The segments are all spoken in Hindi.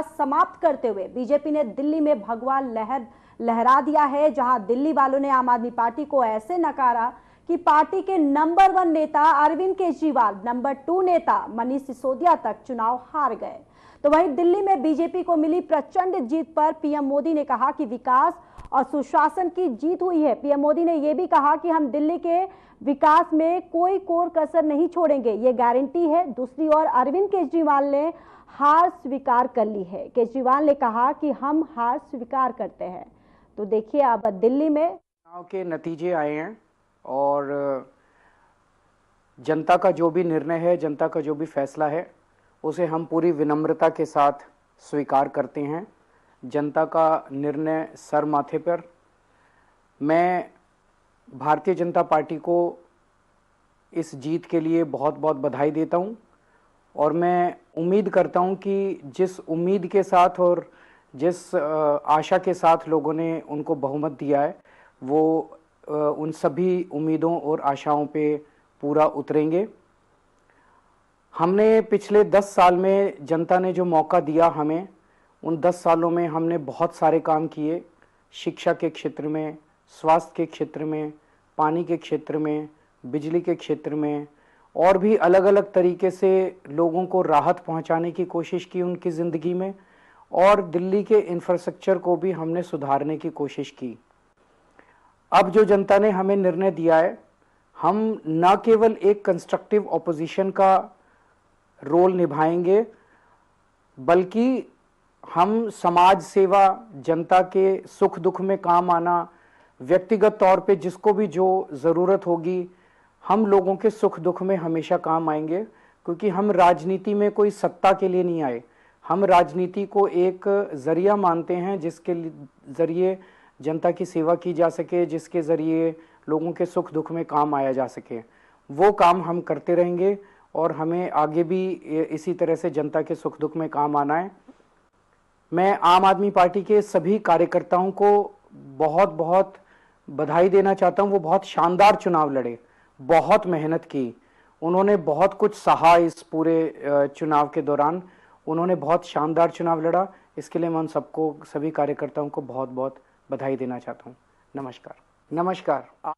समाप्त करते हुए बीजेपी ने दिल्ली में भगवा लहरा दिया है, जहां दिल्ली वालों ने आम आदमी पार्टी को ऐसे नकारा कि पार्टी के नंबर 1 नेता अरविंद केजरीवाल, नंबर 2 नेता मनीष सिसोदिया तक चुनाव हार गए। तो वहीं दिल्ली में बीजेपी को मिली प्रचंड जीत पर पीएम मोदी ने कहा कि विकास और सुशासन की जीत हुई है। पीएम मोदी ने यह भी कहा कि हम दिल्ली के विकास में कोई कोर कसर नहीं छोड़ेंगे, ये गारंटी है। दूसरी ओर अरविंद केजरीवाल ने हार स्वीकार कर ली है। केजरीवाल ने कहा कि हम हार स्वीकार करते हैं। तो देखिए अब दिल्ली में चुनाव के नतीजे आए हैं और जनता का जो भी निर्णय है, जनता का जो भी फैसला है, उसे हम पूरी विनम्रता के साथ स्वीकार करते हैं। जनता का निर्णय सर माथे पर। मैं भारतीय जनता पार्टी को इस जीत के लिए बहुत बहुत बधाई देता हूं और मैं उम्मीद करता हूं कि जिस उम्मीद के साथ और जिस आशा के साथ लोगों ने उनको बहुमत दिया है, वो उन सभी उम्मीदों और आशाओं पे पूरा उतरेंगे। हमने पिछले 10 साल में जनता ने जो मौका दिया हमें, उन 10 सालों में हमने बहुत सारे काम किए। शिक्षा के क्षेत्र में, स्वास्थ्य के क्षेत्र में, पानी के क्षेत्र में, बिजली के क्षेत्र में और भी अलग अलग तरीके से लोगों को राहत पहुंचाने की कोशिश की उनकी ज़िंदगी में, और दिल्ली के इंफ्रास्ट्रक्चर को भी हमने सुधारने की कोशिश की। अब जो जनता ने हमें निर्णय दिया है, हम न केवल एक कंस्ट्रक्टिव ऑपोजिशन का रोल निभाएंगे, बल्कि हम समाज सेवा, जनता के सुख दुख में काम आना, व्यक्तिगत तौर पे जिसको भी जो ज़रूरत होगी, हम लोगों के सुख दुख में हमेशा काम आएंगे। क्योंकि हम राजनीति में कोई सत्ता के लिए नहीं आए, हम राजनीति को एक ज़रिया मानते हैं जिसके ज़रिए जनता की सेवा की जा सके, जिसके ज़रिए लोगों के सुख दुख में काम आया जा सके। वो काम हम करते रहेंगे और हमें आगे भी इसी तरह से जनता के सुख दुख में काम आना है। मैं आम आदमी पार्टी के सभी कार्यकर्ताओं को बहुत बहुत बधाई देना चाहता हूं। वो बहुत शानदार चुनाव लड़े, बहुत मेहनत की, उन्होंने बहुत कुछ सहा इस पूरे चुनाव के दौरान। उन्होंने बहुत शानदार चुनाव लड़ा। इसके लिए मैं उन सबको, सभी कार्यकर्ताओं को बहुत बहुत बधाई देना चाहता हूं। नमस्कार। नमस्कार।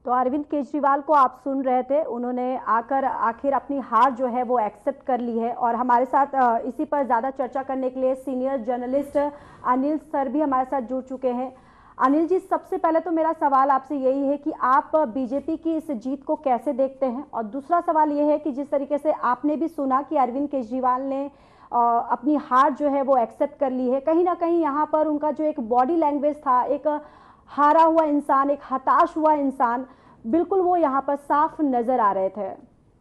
तो अरविंद केजरीवाल को आप सुन रहे थे, उन्होंने आखिर अपनी हार जो है वो एक्सेप्ट कर ली है। और हमारे साथ इसी पर ज़्यादा चर्चा करने के लिए सीनियर जर्नलिस्ट अनिल सर भी हमारे साथ जुड़ चुके हैं। अनिल जी, सबसे पहले तो मेरा सवाल आपसे यही है कि आप बीजेपी की इस जीत को कैसे देखते हैं, और दूसरा सवाल ये है कि जिस तरीके से आपने भी सुना कि अरविंद केजरीवाल ने अपनी हार जो है वो एक्सेप्ट कर ली है, कहीं ना कहीं यहाँ पर उनका जो एक बॉडी लैंग्वेज था, एक हारा हुआ इंसान, एक हताश हुआ इंसान, बिल्कुल वो यहाँ पर साफ नजर आ रहे थे।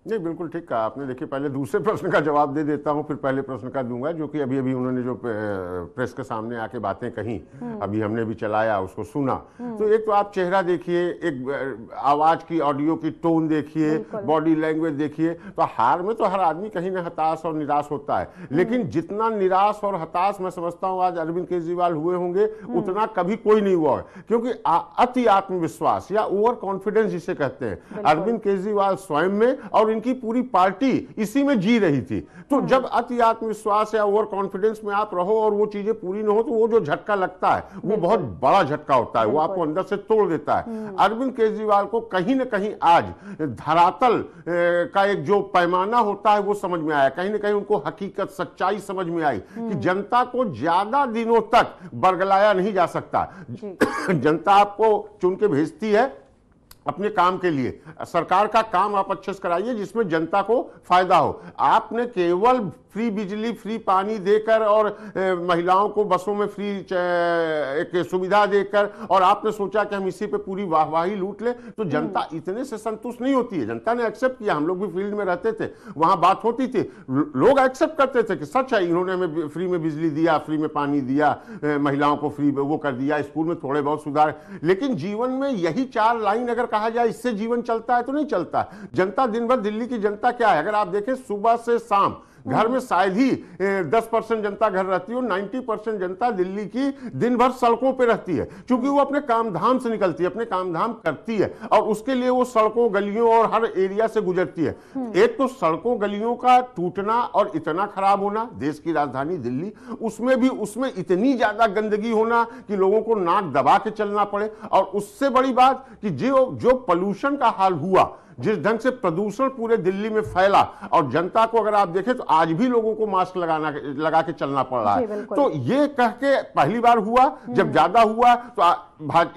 नहीं, बिल्कुल ठीक कहा आपने। देखिए, पहले दूसरे प्रश्न का जवाब दे देता हूं, फिर पहले प्रश्न का दूंगा, जो कि अभी अभी उन्होंने जो प्रेस के सामने आके बातें कही, अभी हमने भी चलाया, उसको सुना। तो एक तो आप चेहरा देखिए, एक आवाज की, ऑडियो की टोन देखिए, बॉडी लैंग्वेज देखिए, तो हार में तो हर आदमी कहीं ना हताश और निराश होता है। लेकिन जितना निराश और हताश मैं समझता हूं आज अरविंद केजरीवाल हुए होंगे, उतना कभी कोई नहीं हुआ। क्योंकि अति आत्मविश्वास या ओवर कॉन्फिडेंस जिसे कहते हैं, अरविंद केजरीवाल स्वयं में और इनकी पूरी पार्टी इसी में जी रही थी। तो जब अति आत्मविश्वास या ओवर कॉन्फिडेंस में आप रहो और वो चीजें पूरी न हो, तो वो जो झटका लगता है वो बहुत बड़ा झटका होता है, वो आपको अंदर से तोड़ देता है। अरविंद केजरीवाल को कहीं ना कहीं आज धरातल का एक जो पैमाना होता है वो समझ में आया, कहीं ना कहीं उनको हकीकत, सच्चाई समझ में आई कि जनता को ज्यादा दिनों तक बरगलाया नहीं जा सकता। जनता आपको चुन के भेजती है, अपने काम के लिए सरकार का काम आप अच्छे से कराइए जिसमें जनता को फायदा हो। आपने केवल फ्री बिजली, फ्री पानी देकर और महिलाओं को बसों में फ्री एक सुविधा देकर और आपने सोचा कि हम इसी पे पूरी वाहवाही लूट ले, तो जनता इतने से संतुष्ट नहीं होती है। जनता ने एक्सेप्ट किया, हम लोग भी फील्ड में रहते थे, वहां बात होती थी, लोग एक्सेप्ट करते थे कि सच है, इन्होंने हमें फ्री में बिजली दिया, फ्री में पानी दिया, महिलाओं को फ्री वो कर दिया, स्कूल में थोड़े बहुत सुधार। लेकिन जीवन में यही 4 लाइन अगर कहा जाए इससे जीवन चलता है तो नहीं चलता। जनता दिन भर, दिल्ली की जनता क्या है, अगर आप देखें सुबह से शाम घर में शायद ही 10% जनता घर रहती है, 90% जनता दिल्ली की दिन भर सड़कों पे रहती है, क्योंकि वो अपने काम धाम से निकलती है, अपने काम धाम करती है और उसके लिए वो सड़कों गलियों और हर एरिया से गुजरती है। एक तो सड़कों गलियों का टूटना और इतना खराब होना, देश की राजधानी दिल्ली, उसमें इतनी ज्यादा गंदगी होना कि लोगों को नाक दबा के चलना पड़े। और उससे बड़ी बात कि जो पोल्यूशन का हाल हुआ, जिस ढंग से प्रदूषण पूरे दिल्ली में फैला, और जनता को अगर आप देखें तो आज भी लोगों को मास्क लगा के चलना पड़ रहा है। तो ये कह के पहली बार हुआ, जब ज्यादा हुआ तो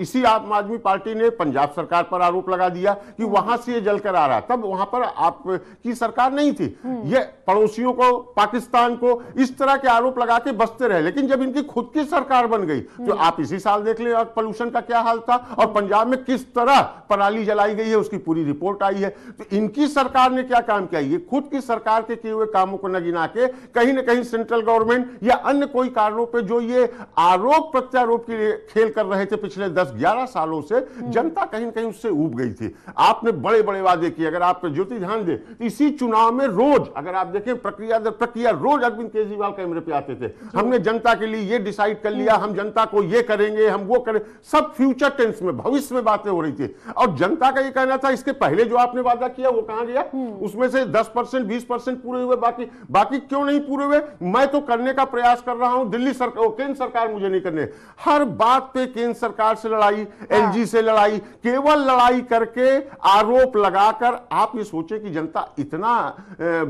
इसी आम आदमी पार्टी ने पंजाब सरकार पर आरोप लगा दिया कि वहां से ये जलकर आ रहा, तब वहां पर आपकी सरकार नहीं थी। ये पड़ोसियों को, पाकिस्तान को इस तरह के आरोप लगा के बचते रहे। लेकिन जब इनकी खुद की सरकार बन गई तो आप इसी साल देख ले पोल्यूशन का क्या हाल था और पंजाब में किस तरह पराली जलाई गई है, उसकी पूरी रिपोर्ट आई है। तो इनकी सरकार ने क्या काम किया, ये खुद की सरकार के किए हुए कामों को न गिना के कहीं ना कहीं सेंट्रल गवर्नमेंट या अन्य कोई कारणों पे जो ये आरोप प्रत्यारोप के लिए खेल कर रहे थे पिछले 10-11 सालों से, जनता कहीं ना कहीं उससे ऊब गई थी। आपने बड़े बड़े वादे किए, अगर आप ज्योति ध्यान दे, इसी चुनाव में रोज अगर आप देखें प्रक्रिया दर प्रक्रिया रोज अरविंद केजरीवाल कैमरे पे आते थे, हमने जनता के लिए ये डिसाइड कर लिया, हम जनता को ये करेंगे, हम वो करें, सब फ्यूचर टेंस में, भविष्य में बातें हो रही थी। और जनता का ये कहना था इसके पहले जो आपने वादा किया वो कहां गया, उसमें से 10% 20% पूरे हुए, बाकी क्यों नहीं पूरे हुए? मैं तो करने का प्रयास कर रहा हूं, दिल्ली सरकार, केंद्र सरकार मुझे नहीं करने। हर बात पे केंद्र सरकार से लड़ाई, एलजी से लड़ाई, केवल लड़ाई करके आरोप लगाकर। आप ये सोचे कि जनता इतना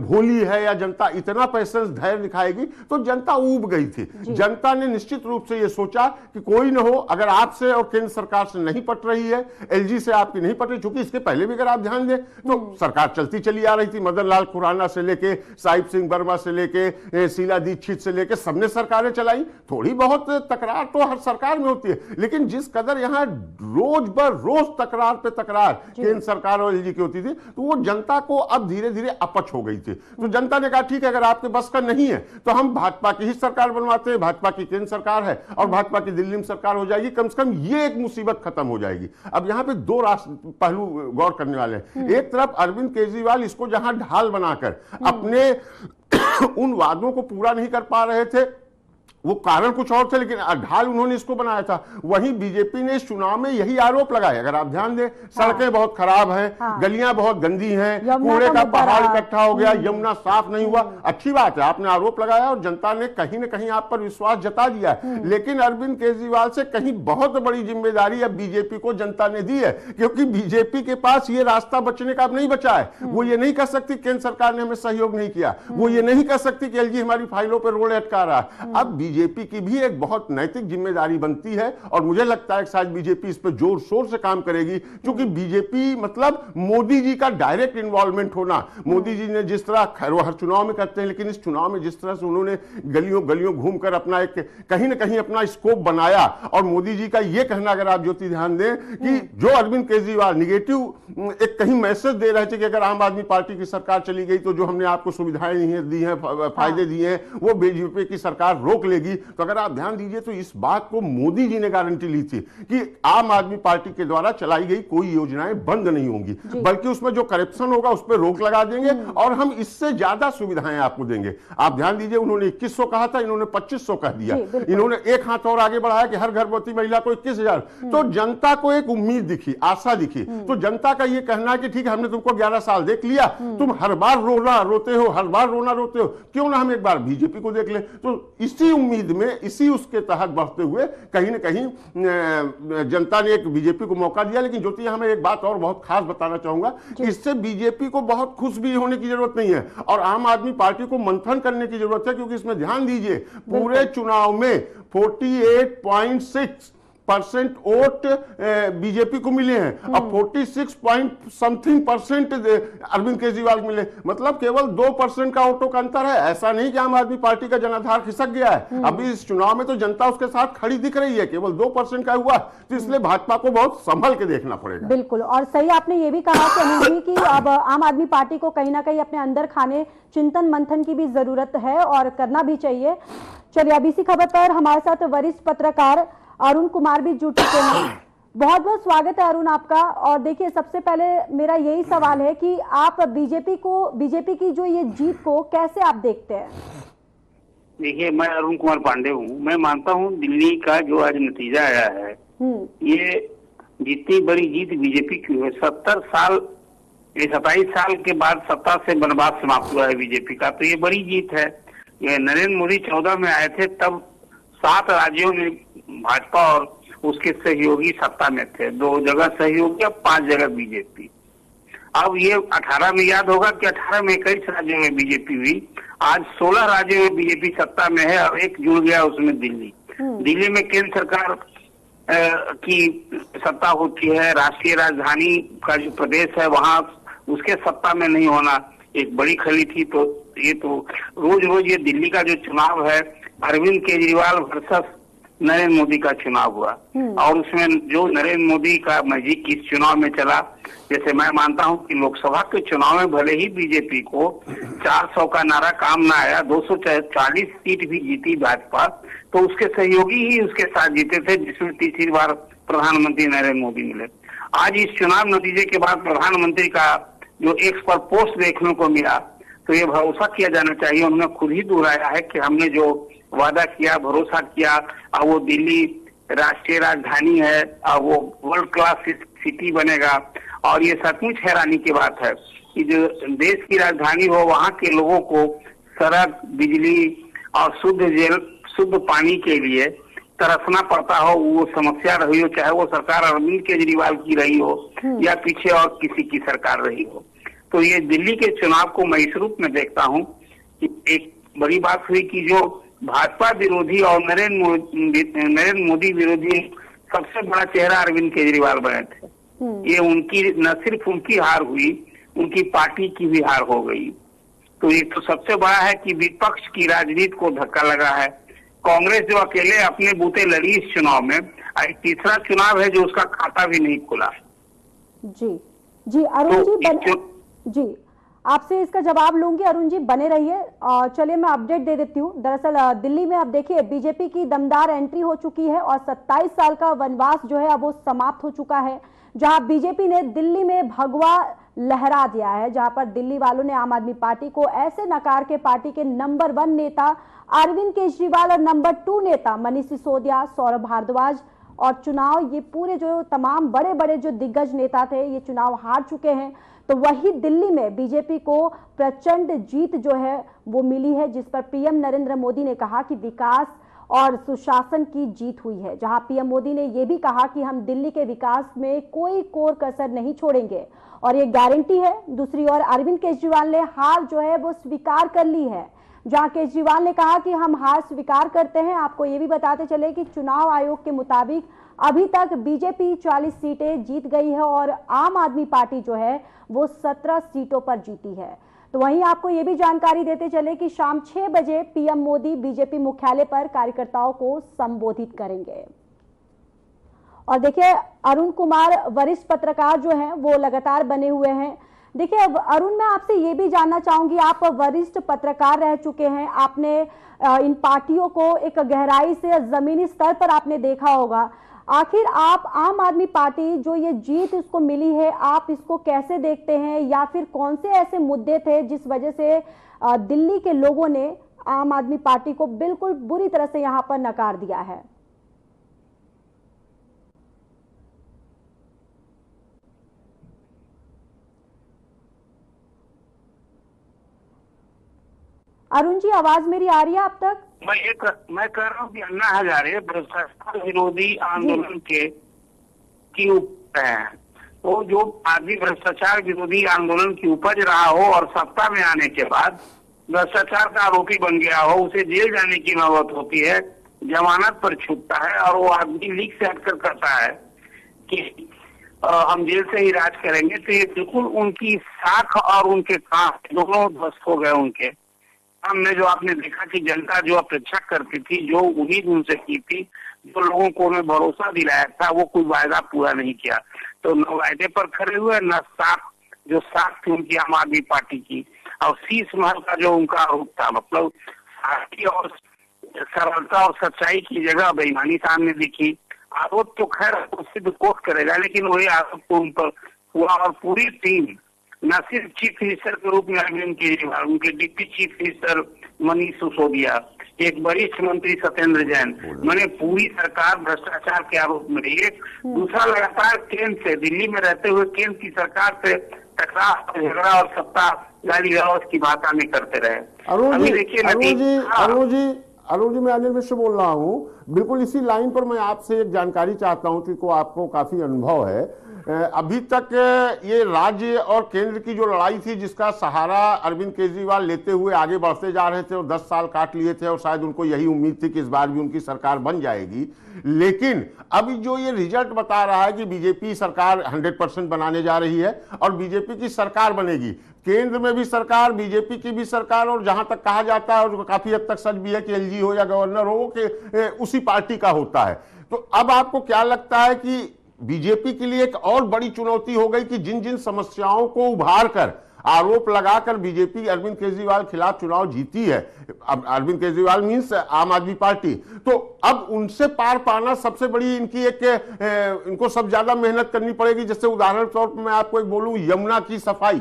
भोली है या जनता इतना पैसेंस धैर्य दिखाएगी, तो जनता ऊब गई थी। जनता ने निश्चित रूप से ये सोचा कि कोई न हो, अगर आपसे और केंद्र सरकार से नहीं पट रही है, एलजी से आपकी नहीं पट रही, क्योंकि इसके पहले भी अगर आप ध्यान दें तो सरकार चलती चली आ रही थी, मदन लाल खुराना से लेके साहिब सिंह वर्मा से लेके शीला दीक्षित से लेके सबने सरकारें चलाई। थोड़ी बहुत तकरार तो हर सरकार में होती है, लेकिन जिस कदर यहां रोज बर रोज तकरार पे तकरार केंद्र सरकार और एलजी की होती थी, तो वो जनता को अब धीरे धीरे अपच हो गई थी। तो जनता ने कहा ठीक है, अगर आपके बस का नहीं है तो हम भाजपा की ही सरकार बनवाते हैं, भाजपा की केंद्र सरकार है और भाजपा की दिल्ली में सरकार हो जाएगी, कम से कम ये एक मुसीबत खत्म हो जाएगी। अब यहां पे 2 पहलू गौर करने वाले हैं। एक तरफ अरविंद केजरीवाल इसको जहां ढाल बनाकर अपने उन वादों को पूरा नहीं कर पा रहे थे, वो कारण कुछ और थे, लेकिन ढाल उन्होंने इसको बनाया था। वहीं बीजेपी ने इस चुनाव में यही आरोप लगाया, अगर आप ध्यान दें, सड़कें बहुत खराब हैं, गलियां बहुत गंदी हैं, कूड़े का पहाड़ इकट्ठा हो गया, यमुना साफ नहीं हुआ। अच्छी बात है, आपने आरोप लगाया और जनता ने कहीं ना कहीं आप पर विश्वास जता दिया है। लेकिन अरविंद केजरीवाल से कहीं बहुत बड़ी जिम्मेदारी अब बीजेपी को जनता ने दी है, क्योंकि बीजेपी के पास ये रास्ता बचने का अब नहीं बचा है। वो ये नहीं कह सकती केंद्र सरकार ने हमें सहयोग नहीं किया, वो ये नहीं कह सकती कि एलजी हमारी फाइलों पर रोड़े अटका रहा है। अब बीजेपी की भी एक बहुत नैतिक जिम्मेदारी बनती है और मुझे लगता है कि शायद बीजेपी इस पर जोर शोर से काम करेगी, क्योंकि बीजेपी मतलब मोदी जी का डायरेक्ट इन्वॉल्वमेंट होना। मोदी जी ने जिस तरह, खैर वो हर चुनाव में करते हैं, लेकिन इस चुनाव में जिस तरह से उन्होंने गलियों घूमकर अपना एक कहीं ना कहीं अपना स्कोप बनाया, और मोदी जी का यह कहना, अगर आप ज्योति ध्यान दें, कि जो अरविंद केजरीवाल निगेटिव एक कहीं मैसेज दे रहे थे कि अगर आम आदमी पार्टी की सरकार चली गई तो जो हमने आपको सुविधाएं दी हैं, फायदे दिए हैं, वो बीजेपी की सरकार रोक लेगी। तो अगर आप ध्यान दीजिए तो इस बात को मोदी जी ने गारंटी ली थी कि आम आदमी पार्टी के द्वारा चलाई गई कोई योजनाएं बंद नहीं होंगी, बल्कि उसमें जो करप्शन होगा उस पर रोक लगा देंगे और हम इससे ज्यादा सुविधाएं आपको देंगे। आप ध्यान दीजिए, उन्होंने 2100 कहा था, इन्होंने 2500 कह दिया। इन्होंने एक हाथ और आगे बढ़ाया कि हर गर्भवती महिला को 21,000। तो जनता को एक उम्मीद दिखी, आशा दिखी। तो जनता का यह कहना है कि ठीक है, हमने तुमको 11 साल देख लिया, तुम हर बार रोते हो, हर बार रोना रोते हो, क्यों ना हम एक बार बीजेपी को देख ले। तो इसी उम्मीद में, इसी उसके तहत बढ़ते हुए कहीं ना कहीं जनता ने एक बीजेपी को मौका दिया। लेकिन ज्योति, हमें एक बात और बहुत खास बताना चाहूंगा कि इससे बीजेपी को बहुत खुश भी होने की जरूरत नहीं है और आम आदमी पार्टी को मंथन करने की जरूरत है, क्योंकि इसमें ध्यान दीजिए, पूरे चुनाव में 48.6 46% वोट बीजेपी को मिले हैं। अब 46% अरविंद केजरीवाल को मिले, मतलब केवल 2% का वोटों का अंतर है। ऐसा नहीं कि आम आदमी पार्टी का जनाधार खिसक गया है। अभी इस चुनाव में तो जनता उसके साथ खड़ी दिख रही है, केवल 2% का हुआ, तो इसलिए भाजपा को बहुत संभल के देखना पड़ेगा। बिल्कुल, और सही आपने ये भी कहा कि अनिल जी कि अब आम आदमी पार्टी को कहीं ना कहीं अपने अंदर खाने चिंतन मंथन की भी जरूरत है और करना भी चाहिए। चलिए, अब इसी खबर पर हमारे साथ वरिष्ठ पत्रकार अरुण कुमार भी जुड़ चुके हैं। बहुत बहुत स्वागत है अरुण आपका। और देखिए, सबसे पहले मेरा यही सवाल है कि आप बीजेपी की जो ये जीत को कैसे आप देखते हैं? देखिए, मैं अरुण कुमार पांडे हूँ। मैं मानता हूँ दिल्ली का जो आज नतीजा आया है, ये जितनी बड़ी जीत बीजेपी की है। 27 साल के बाद सत्ता से वनवास समाप्त हुआ है बीजेपी का, तो ये बड़ी जीत है। ये नरेंद्र मोदी 14 में आए थे, तब 7 राज्यों में भाजपा और उसके सहयोगी सत्ता में थे। 2 जगह सहयोगी और 5 जगह बीजेपी। अब ये 18 में याद होगा कि 18 में 21 राज्यों में बीजेपी हुई। आज 16 राज्यों में बीजेपी सत्ता में है और एक जुड़ गया उसमें दिल्ली। दिल्ली में केंद्र सरकार की सत्ता होती है। राष्ट्रीय राजधानी का जो प्रदेश है वहां उसके सत्ता में नहीं होना एक बड़ी खली थी। तो ये तो रोज रोज ये दिल्ली का जो चुनाव है, अरविंद केजरीवाल वर्सेस नरेंद्र मोदी का चुनाव हुआ और उसमें जो नरेंद्र मोदी का मैजिक इस चुनाव में चला, जैसे मैं मानता हूं कि लोकसभा के चुनाव में भले ही बीजेपी को 400 का नारा काम ना आया, 240 सीट भी जीती भाजपा, तो उसके सहयोगी ही उसके साथ जीते थे, जिसमें तीसरी बार प्रधानमंत्री नरेंद्र मोदी मिले। आज इस चुनाव नतीजे के बाद प्रधानमंत्री का जो एक्स पर पोस्ट देखने को मिला, तो ये भरोसा किया जाना चाहिए, उन्होंने खुद ही दोहराया है कि हमने जो वादा किया, भरोसा किया, अब वो दिल्ली राष्ट्रीय राजधानी है, अब वो वर्ल्ड क्लास सिटी बनेगा। और ये सचमुच हैरानी की बात है कि जो देश की राजधानी हो, वहाँ के लोगों को सड़क, बिजली और शुद्ध पानी के लिए तरसना पड़ता हो, वो समस्या रही हो, चाहे वो सरकार अरविंद केजरीवाल की रही हो या पीछे और किसी की सरकार रही हो। तो ये दिल्ली के चुनाव को मैं इस रूप में देखता हूँ कि एक बड़ी बात हुई कि जो भाजपा विरोधी और नरेंद्र मोदी विरोधी सबसे बड़ा चेहरा अरविंद केजरीवाल बने थे। ये उनकी न सिर्फ उनकी हार हुई, उनकी पार्टी की भी हार हो गई। तो ये तो सबसे बड़ा है कि विपक्ष की राजनीति को धक्का लगा है। कांग्रेस जो अकेले अपने बूते लड़ी इस चुनाव में, आज तीसरा चुनाव है जो उसका खाता भी नहीं खुला। जी अरुण जी, आपसे इसका जवाब लूंगी। अरुण जी बने रहिए। चलिए, मैं अपडेट दे देती हूँ। दरअसल दिल्ली में अब देखिए बीजेपी की दमदार एंट्री हो चुकी है और 27 साल का वनवास जो है अब वो समाप्त हो चुका है, जहां बीजेपी ने दिल्ली में भगवा लहरा दिया है, जहां पर दिल्ली वालों ने आम आदमी पार्टी को ऐसे नकार के पार्टी के नंबर 1 नेता अरविंद केजरीवाल और नंबर 2 नेता मनीष सिसोदिया, सौरभ भारद्वाज और चुनाव ये पूरे जो तमाम बड़े बड़े जो दिग्गज नेता थे ये चुनाव हार चुके हैं। तो वही दिल्ली में बीजेपी को प्रचंड जीत जो है वो मिली है, जिस पर पीएम नरेंद्र मोदी ने कहा कि विकास और सुशासन की जीत हुई है। जहां पीएम मोदी ने यह भी कहा कि हम दिल्ली के विकास में कोई कोर कसर नहीं छोड़ेंगे और ये गारंटी है। दूसरी ओर अरविंद केजरीवाल ने हार जो है वो स्वीकार कर ली है, जहां केजरीवाल ने कहा कि हम हार स्वीकार करते हैं। आपको ये भी बताते चले कि चुनाव आयोग के मुताबिक अभी तक बीजेपी 40 सीटें जीत गई है और आम आदमी पार्टी जो है वो 17 सीटों पर जीती है। तो वहीं आपको ये भी जानकारी देते चले कि शाम 6 बजे पीएम मोदी बीजेपी मुख्यालय पर कार्यकर्ताओं को संबोधित करेंगे। और देखिए, अरुण कुमार वरिष्ठ पत्रकार जो हैं वो लगातार बने हुए हैं। देखिए, अब अरुण, मैं आपसे ये भी जानना चाहूंगी, आप वरिष्ठ पत्रकार रह चुके हैं, आपने इन पार्टियों को एक गहराई से जमीनी स्तर पर आपने देखा होगा। आखिर आप आम आदमी पार्टी जो ये जीत इसको मिली है, आप इसको कैसे देखते हैं, या फिर कौन से ऐसे मुद्दे थे जिस वजह से दिल्ली के लोगों ने आम आदमी पार्टी को बिल्कुल बुरी तरह से यहां पर नकार दिया है? अरुण जी, आवाज मेरी आ रही है आप तक? मैं कह रहा हूँ कि अन्ना हजारे भ्रष्टाचार विरोधी आंदोलन की उपज है। वो जो आदमी भ्रष्टाचार विरोधी आंदोलन की उपज रहा हो और सत्ता में आने के बाद भ्रष्टाचार का आरोपी बन गया हो, उसे जेल जाने की नौबत होती है, जमानत पर छूटता है और वो आदमी लीक से हटकर करता है कि हम जेल से ही राज करेंगे, तो ये बिल्कुल उनकी साख और उनके काम दोनों ध्वस्त हो गए। उनके काम में जो आपने देखा कि जनता जो अपेक्षा करती थी, जो उम्मीद उनसे की थी, जो लोगों को उन्हें भरोसा दिलाया था, वो कोई वायदा पूरा नहीं किया। तो न वायदे पर खड़े हुए, न साख थी उनकी आम आदमी पार्टी की। और शीश महल का जो उनका आरोप था, मतलब सादगी और सरलता और सच्चाई की जगह बेईमानी सामने दिखी। आरोप तो खैर सिद्ध कोर्ट करेगा, लेकिन वही आरोप को उन पर हुआ। और पूरी टीम, न सिर्फ चीफ मिनिस्टर के रूप में अरविंद केजरीवाल, उनके deputy chief minister Manish Sisodia, एक वरिष्ठ मंत्री सत्येंद्र जैन, मैंने पूरी सरकार भ्रष्टाचार के आरोप में रही है। दूसरा, लगातार केंद्र से, दिल्ली में रहते हुए केंद्र की सरकार से टकराव, झगड़ा और सत्ता गाली गलौज की बात आने करते रहे। अरुण जी, मैं अनिल मिश्र बोल रहा हूँ। बिल्कुल इसी लाइन पर मैं आपसे एक जानकारी चाहता हूँ, क्योंकि आपको काफी अनुभव है। अभी तक ये राज्य और केंद्र की जो लड़ाई थी, जिसका सहारा अरविंद केजरीवाल लेते हुए आगे बढ़ते जा रहे थे और 10 साल काट लिए थे, और शायद उनको यही उम्मीद थी कि इस बार भी उनकी सरकार बन जाएगी। लेकिन अभी जो ये रिजल्ट बता रहा है कि बीजेपी सरकार 100% बनाने जा रही है और बीजेपी की सरकार बनेगी, केंद्र में भी सरकार, बीजेपी की भी सरकार, और जहां तक कहा जाता है और काफी हद तक सच भी है कि एलजी हो या गवर्नर हो कि उसी पार्टी का होता है। तो अब आपको क्या लगता है कि बीजेपी के लिए एक और बड़ी चुनौती हो गई कि जिन जिन समस्याओं को उभार कर, आरोप लगाकर बीजेपी अरविंद केजरीवाल खिलाफ चुनाव जीती है, अरविंद केजरीवाल मीन्स आम आदमी पार्टी, तो अब उनसे पार पाना सबसे बड़ी इनकी इनको सब ज्यादा मेहनत करनी पड़ेगी। जैसे उदाहरण तौर पर मैं आपको एक बोलूं, यमुना की सफाई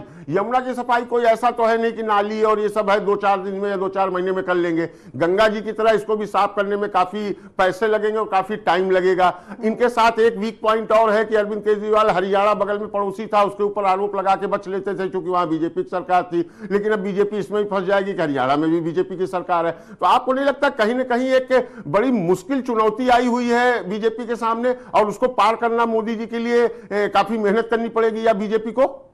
कोई ऐसा तो है नहीं कि नाली और ये सब है 2-4 दिन में या 2-4 महीने में कर लेंगे। गंगा जी की तरह इसको भी साफ करने में काफी पैसे लगेंगे और काफी टाइम लगेगा। इनके साथ एक वीक पॉइंट और है कि अरविंद केजरीवाल हरियाणा बगल में पड़ोसी था, उसके ऊपर आरोप लगा के बच लेते थे क्योंकि वहां बीजेपी की सरकार थी। लेकिन अब बीजेपी इसमें भी फंस जाएगी कि हरियाणा में भी बीजेपी की सरकार है। तो आपको नहीं लगता कहीं ना कहीं एक बड़ी मुश्किल चुनौती आई हुई है बीजेपी के सामने, और उसको पार करना मोदी जी के लिए काफी मेहनत करनी पड़ेगी या बीजेपी को?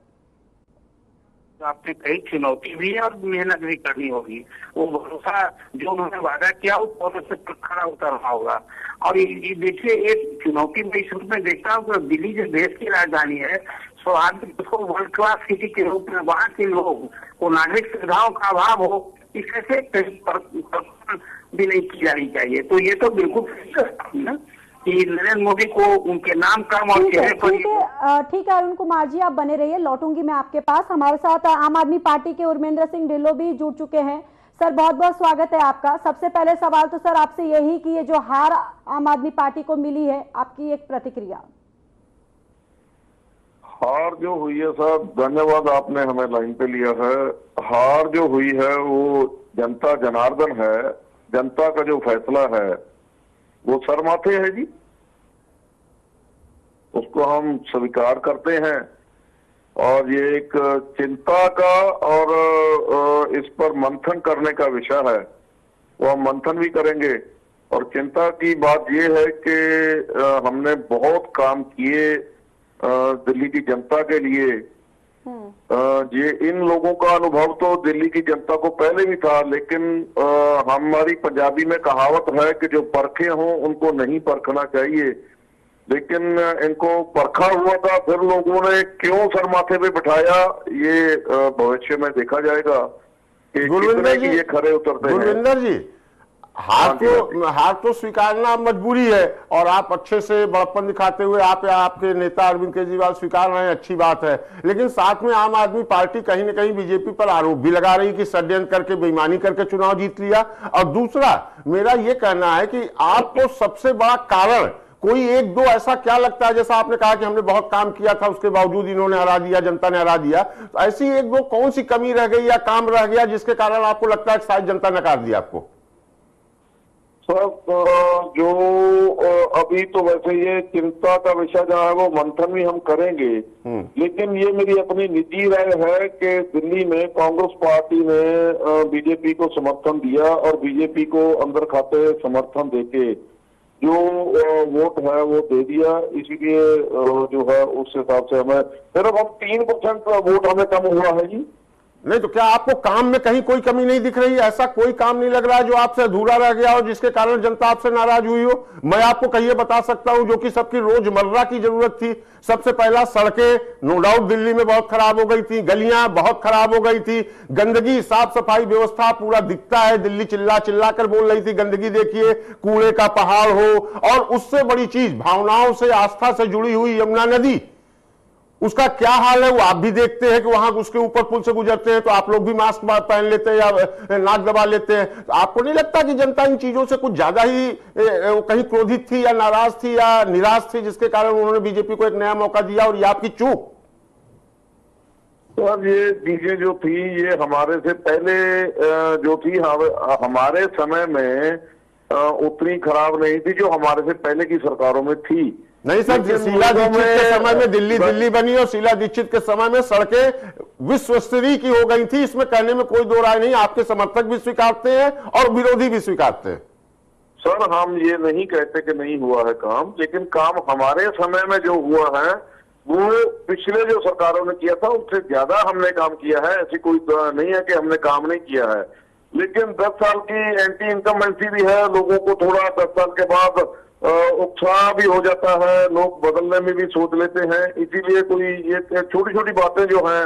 आपने कई चुनौती भी है और मेहनत भी करनी होगी। वो भरोसा जो उन्होंने वादा किया, उस भरोसे पर खरा उतरना होगा। और ये देखिए, एक चुनौती मैं इस रूप में देखता हूँ कि दिल्ली जो देश की राजधानी है, सौहार्द उसको वर्ल्ड क्लास सिटी के रूप में, वहाँ के लोग को नागरिक सुविधाओं का अभाव हो, इससे भी नहीं की जानी चाहिए। तो ये तो बिल्कुल कि नरेंद्र मोदी को उनके नाम कम और चेहरे पर। ठीक है अरुण कुमार जी, आप बने रहिए, लौटूंगी मैं आपके पास। हमारे साथ आम आदमी पार्टी के उर्मेंद्र सिंह ढिल्लों भी जुड़ चुके हैं। सर, बहुत बहुत स्वागत है आपका। सबसे पहले सवाल तो सर आपसे यही कि ये जो हार आम आदमी पार्टी को मिली है, आपकी एक प्रतिक्रिया। हार जो हुई है सर, धन्यवाद आपने हमें लाइन पे लिया है। हार जो हुई है वो जनता जनार्दन है, जनता का जो फैसला है वो सर माथे है जी, उसको हम स्वीकार करते हैं। और ये एक चिंता का और इस पर मंथन करने का विषय है, वो हम मंथन भी करेंगे। और चिंता की बात ये है कि हमने बहुत काम किए दिल्ली की जनता के लिए। ये इन लोगों का अनुभव तो दिल्ली की जनता को पहले भी था, लेकिन हमारी पंजाबी में कहावत है कि जो परखे हों उनको नहीं परखना चाहिए। लेकिन इनको परखा हुआ था, फिर लोगों ने क्यों सर माथे पे बिठाया, ये भविष्य में देखा जाएगा कि कितने की ये खरे उतरते हैं। गुरविंदर जी, हार तो स्वीकारना मजबूरी है, और आप अच्छे से बड़प्पन दिखाते हुए आपके नेता अरविंद केजरीवाल स्वीकार रहे हैं, अच्छी बात है। लेकिन साथ में आम आदमी पार्टी कहीं ना कहीं बीजेपी पर आरोप भी लगा रही कि षड्यंत्र करके, बेईमानी करके चुनाव जीत लिया। और दूसरा मेरा ये कहना है कि आपको सबसे बड़ा कारण कोई एक दो ऐसा क्या लगता है, जैसा आपने कहा कि हमने बहुत काम किया था उसके बावजूद इन्होंने हरा दिया, जनता ने हरा दिया, तो ऐसी एक दो कौन सी कमी रह गई या काम रह गया जिसके कारण आपको लगता है कि शायद जनता नकार दिया आपको? सर जो अभी तो वैसे ये चिंता का विषय जहाँ है वो मंथन भी हम करेंगे, लेकिन ये मेरी अपनी निजी राय है कि दिल्ली में कांग्रेस पार्टी ने बीजेपी को समर्थन दिया और बीजेपी को अंदर खाते समर्थन देके जो वोट है वो दे दिया। इसीलिए जो है उस हिसाब से हमें सिर्फ हम 3% वोट हमें कम हुआ है जी। नहीं तो क्या आपको काम में कहीं कोई कमी नहीं दिख रही? ऐसा कोई काम नहीं लग रहा है जो आपसे अधूरा रह गया हो, जिसके कारण जनता आपसे नाराज हुई हो? मैं आपको कहिए बता सकता हूं जो कि सबकी रोजमर्रा की जरूरत थी। सबसे पहला, सड़कें नो डाउट दिल्ली में बहुत खराब हो गई थी, गलियां बहुत खराब हो गई थी, गंदगी, साफ सफाई व्यवस्था पूरा दिखता है, दिल्ली चिल्ला चिल्ला कर बोल रही थी गंदगी देखिए, कूड़े का पहाड़ हो। और उससे बड़ी चीज, भावनाओं से, आस्था से जुड़ी हुई यमुना नदी, उसका क्या हाल है वो आप भी देखते हैं कि वहां उसके ऊपर पुल से गुजरते हैं तो आप लोग भी मास्क पहन लेते हैं या नाक दबा लेते हैं। तो आपको नहीं लगता कि जनता इन चीजों से कुछ ज्यादा ही कहीं क्रोधित थी या नाराज थी या निराश थी, जिसके कारण उन्होंने बीजेपी को एक नया मौका दिया और ये आपकी चूक? तो अब ये चीजें जो थी ये हमारे से पहले जो थी हमारे समय में उतनी खराब नहीं थी जो हमारे से पहले की सरकारों में थी। नहीं सर, शीला दीक्षित के समय में दिल्ली बनी और शीला दीक्षित के समय में सड़कें विश्व स्तरीय की हो गई थी, इसमें कहने में कोई दो राय नहीं। आपके समर्थक भी स्वीकारते हैं और विरोधी भी स्वीकारते हैं। सर हम ये नहीं कहते कि नहीं हुआ है काम, लेकिन काम हमारे समय में जो हुआ है वो पिछले जो सरकारों ने किया था उससे ज्यादा हमने काम किया है। ऐसी कोई नहीं है कि हमने काम नहीं किया है, लेकिन 10 साल की एंटी इनकम्बेंसी भी है। लोगों को थोड़ा 10 साल के बाद उत्साह भी हो जाता है, लोग बदलने में भी सोच लेते हैं, इसीलिए कोई ये छोटी छोटी बातें जो हैं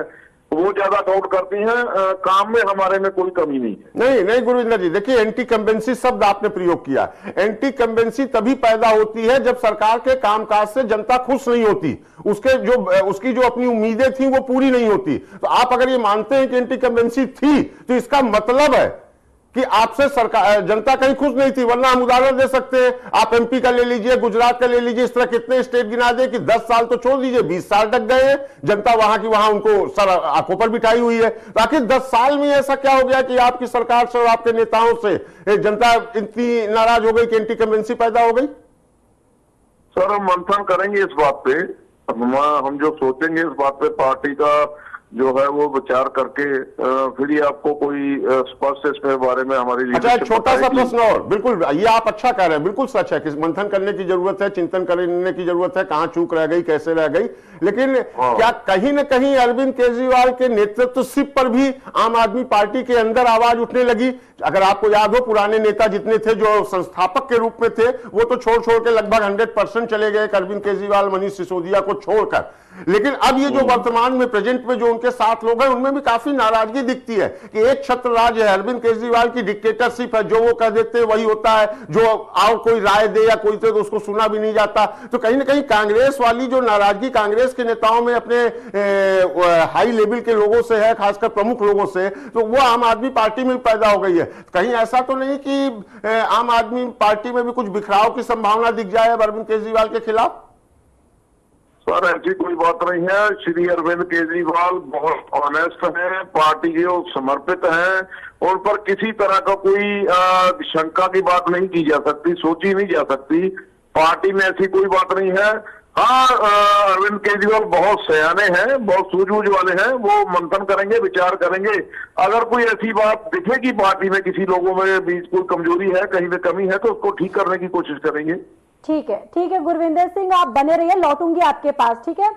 वो ज्यादा काउंट करती हैं। काम में हमारे में कोई कमी नहीं है। नहीं गुरविंदर जी, देखिए एंटी कंबेंसी शब्द आपने प्रयोग किया। एंटी कंबेंसी तभी पैदा होती है जब सरकार के कामकाज से जनता खुश नहीं होती, उसकी जो अपनी उम्मीदें थी वो पूरी नहीं होती। तो आप अगर ये मानते हैं कि एंटी कंबेंसी थी तो इसका मतलब है कि आपसे सरकार जनता कहीं खुश नहीं थी, वरना हम उदाहरण दे सकते हैं। आप एमपी का ले लीजिए, गुजरात का ले लीजिए, इस तरह कितने स्टेट गिना दे कि 10 साल तो छोड़ दीजिए 20 साल तक गए हैं, जनता वहां की वहां उनको सर आंखों पर बिठाई हुई है। आखिर 10 साल में ऐसा क्या हो गया कि आपकी सरकार से और आपके नेताओं से जनता इतनी नाराज हो गई कि एंटी कंबेंसी पैदा हो गई? सर हम मंथन करेंगे इस बात पे, हम जो सोचेंगे इस बात पे पार्टी का जो है वो विचार करके फिर ही आपको कोई स्पष्ट इसके बारे में हमारी। अच्छा, छोटा सा प्रश्न और, बिल्कुल ये आप अच्छा कह रहे हैं, बिल्कुल सच है कि मंथन करने की जरूरत है, चिंतन करने की जरूरत है, कहां चूक रह गई, कैसे रह गई। लेकिन क्या कहीं ना कहीं अरविंद केजरीवाल के नेतृत्व पर भी आम आदमी पार्टी के अंदर आवाज उठने लगी? अगर आपको याद हो, पुराने नेता जितने थे जो संस्थापक के रूप में थे वो तो छोड़ के लगभग 100% चले गए, अरविंद केजरीवाल, मनीष सिसोदिया को छोड़कर। लेकिन अब ये जो वर्तमान में प्रेजेंट में जो उनके साथ लोग हैं उनमें भी काफी नाराजगी दिखती है कि एक छत्र राज है, अरविंद केजरीवाल की डिक्टेटरशिप है, जो वो कह देते हैं वही होता है, जो आओ कोई राय दे या कोई तो उसको सुना भी नहीं जाता। तो कहीं ना कहीं कांग्रेस वाली जो नाराजगी कांग्रेस के नेताओं में अपने हाई लेवल के लोगों से है, खासकर प्रमुख लोगों से, तो वो आम आदमी पार्टी में भी पैदा हो गई है। कहीं ऐसा तो नहीं कि आम आदमी पार्टी में भी कुछ बिखराव की संभावना दिख जाए अरविंद केजरीवाल के खिलाफ? सर ऐसी कोई बात नहीं है। श्री अरविंद केजरीवाल बहुत ऑनेस्ट हैं, पार्टी के समर्पित हैं, उन पर किसी तरह का कोई शंका की बात नहीं की जा सकती, सोची नहीं जा सकती। पार्टी में ऐसी कोई बात नहीं है। हाँ, अरविंद केजरीवाल बहुत सयाने हैं, बहुत सूझबूझ वाले हैं, वो मंथन करेंगे, विचार करेंगे। अगर कोई ऐसी बात दिखेगी पार्टी में किसी लोगों में बीच कोई कमजोरी है, कहीं पे कमी है, तो उसको ठीक करने की कोशिश करेंगे। ठीक है गुरविंदर सिंह, आप बने रहिए, लौटूंगी आपके पास, ठीक है?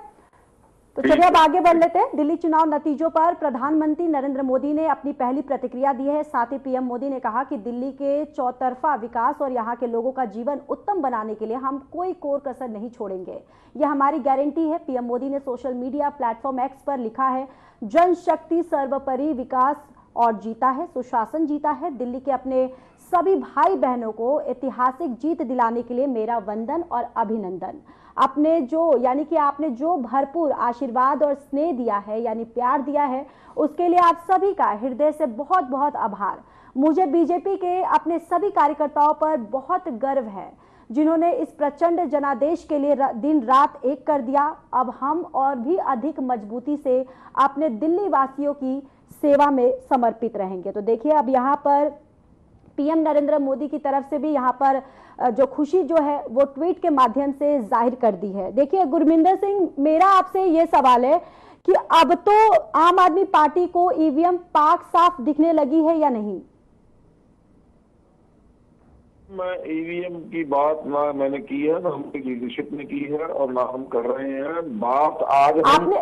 तो चलिए अब आगे बढ़ लेते हैं। दिल्ली चुनाव नतीजों पर प्रधानमंत्री नरेंद्र मोदी ने अपनी पहली प्रतिक्रिया दी है। साथ ही पीएम मोदी ने कहा कि दिल्ली के चौतरफा विकास और यहां के लोगों का जीवन उत्तम बनाने के लिए हम कोई कोर कसर नहीं छोड़ेंगे, यह हमारी गारंटी है। पीएम मोदी ने सोशल मीडिया प्लेटफॉर्म एक्स पर लिखा है, जनशक्ति सर्वोपरि, विकास और जीता है, सुशासन जीता है। दिल्ली के अपने सभी भाई बहनों को ऐतिहासिक जीत दिलाने के लिए मेरा वंदन और अभिनंदन। आपने जो भरपूर आशीर्वाद और स्नेह दिया है, यानी प्यार दिया है, उसके लिए आप सभी का हृदय से बहुत बहुत आभार। मुझे बीजेपी के अपने सभी कार्यकर्ताओं पर बहुत गर्व है, जिन्होंने इस प्रचंड जनादेश के लिए दिन रात एक कर दिया। अब हम और भी अधिक मजबूती से अपने दिल्ली वासियों की सेवा में समर्पित रहेंगे। तो देखिए, अब यहाँ पर पीएम नरेंद्र मोदी की तरफ से भी यहाँ पर जो खुशी जो है वो ट्वीट के माध्यम से जाहिर कर दी है। देखिए गुरमिंदर सिंह, मेरा आपसे ये सवाल है कि अब तो आम आदमी पार्टी को ईवीएम पाक साफ दिखने लगी है या नहीं? मैं ईवीएम की बात ना मैंने की है, ना हमारी लीडरशिप ने की है और ना हम कर रहे हैं। बात आज आपने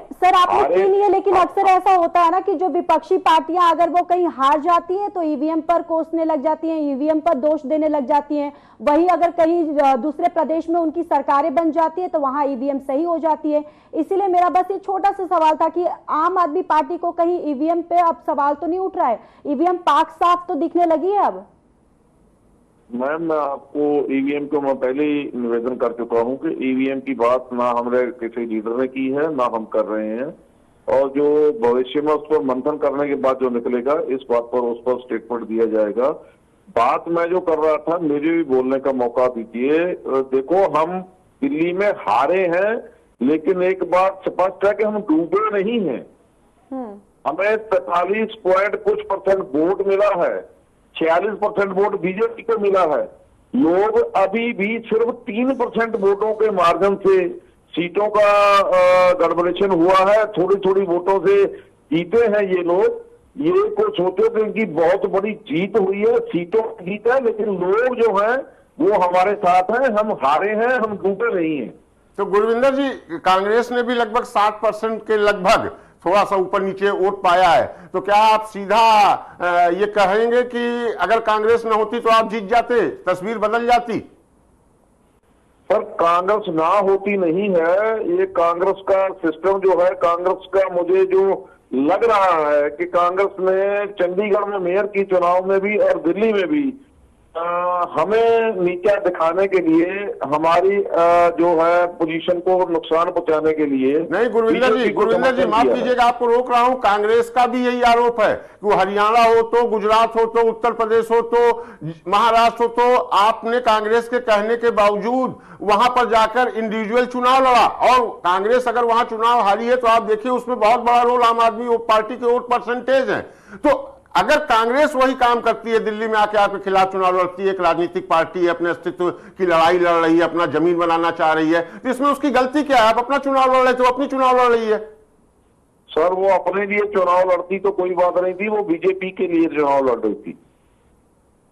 की नहीं है, लेकिन अक्सर ऐसा होता है ना कि जो विपक्षी पार्टियां अगर वो कहीं हार जाती हैं तो ईवीएम पर कोसने लग जाती हैं, ईवीएम पर दोष देने लग जाती हैं। वहीं अगर कहीं दूसरे प्रदेश में उनकी सरकारें बन जाती है तो वहां ईवीएम सही हो जाती है। इसीलिए मेरा बस ये छोटा सा सवाल था कि आम आदमी पार्टी को कहीं ईवीएम पे अब सवाल तो नहीं उठ रहा है? ईवीएम पाक साफ तो दिखने लगी है अब। मैम, मैं आपको ईवीएम को मैं पहले ही निवेदन कर चुका हूं कि ईवीएम की बात ना हमारे किसी लीडर ने की है, ना हम कर रहे हैं। और जो भविष्य में उस पर मंथन करने के बाद जो निकलेगा, इस बात पर उस पर स्टेटमेंट दिया जाएगा। बात मैं जो कर रहा था, मुझे भी बोलने का मौका दीजिए। देखो, हम दिल्ली में हारे हैं, लेकिन एक बात स्पष्ट है कि हम डूबे नहीं हैं। हमें 43% वोट मिला है, 46% वोट बीजेपी को मिला है। लोग अभी भी सिर्फ 3% वोटों के मार्जिन से सीटों का गड़बड़ेशन हुआ है, थोड़ी थोड़ी वोटों से जीते हैं ये लोग। ये को सोचो कि इनकी बहुत बड़ी जीत हुई है, सीटों की जीत है, लेकिन लोग जो हैं वो हमारे साथ हैं। हम हारे हैं, हम डूबे नहीं हैं। तो गुरविंदर जी, कांग्रेस ने भी लगभग 7% के लगभग थोड़ा सा ऊपर नीचे वोट पाया है, तो क्या आप सीधा ये कहेंगे कि अगर कांग्रेस न होती तो आप जीत जाते, तस्वीर बदल जाती? पर कांग्रेस ना होती नहीं है, ये कांग्रेस का सिस्टम जो है, कांग्रेस का मुझे जो लग रहा है कि कांग्रेस ने चंडीगढ़ में मेयर की चुनाव में भी और दिल्ली में भी हमें नीचा दिखाने के लिए, हमारी जो है पोजीशन को नुकसान पहुंचाने के लिए। नहीं गुरविंदर जी माफ कीजिएगा, आपको रोक रहा हूं। कांग्रेस का भी यही आरोप है कि वो हरियाणा हो तो, गुजरात हो तो, उत्तर प्रदेश हो तो, महाराष्ट्र हो तो, आपने कांग्रेस के कहने के बावजूद वहां पर जाकर इंडिविजुअल चुनाव लड़ा। और कांग्रेस अगर वहां चुनाव हारी है तो आप देखिए उसमें बहुत बड़ा रोल आम आदमी पार्टी के वोट परसेंटेज है। तो अगर कांग्रेस वही काम करती है, दिल्ली में आके आपके खिलाफ चुनाव लड़ती है, एक राजनीतिक पार्टी है, अपने अस्तित्व की लड़ाई लड़ रही है, अपना जमीन बनाना चाह रही है, तो इसमें उसकी गलती क्या है? आप अपना चुनाव लड़ रहे थे, वो अपनी चुनाव लड़ रही है। सर, वो अपने लिए चुनाव लड़ती तो कोई बात नहीं थी, वो बीजेपी के लिए चुनाव लड़ रही थी।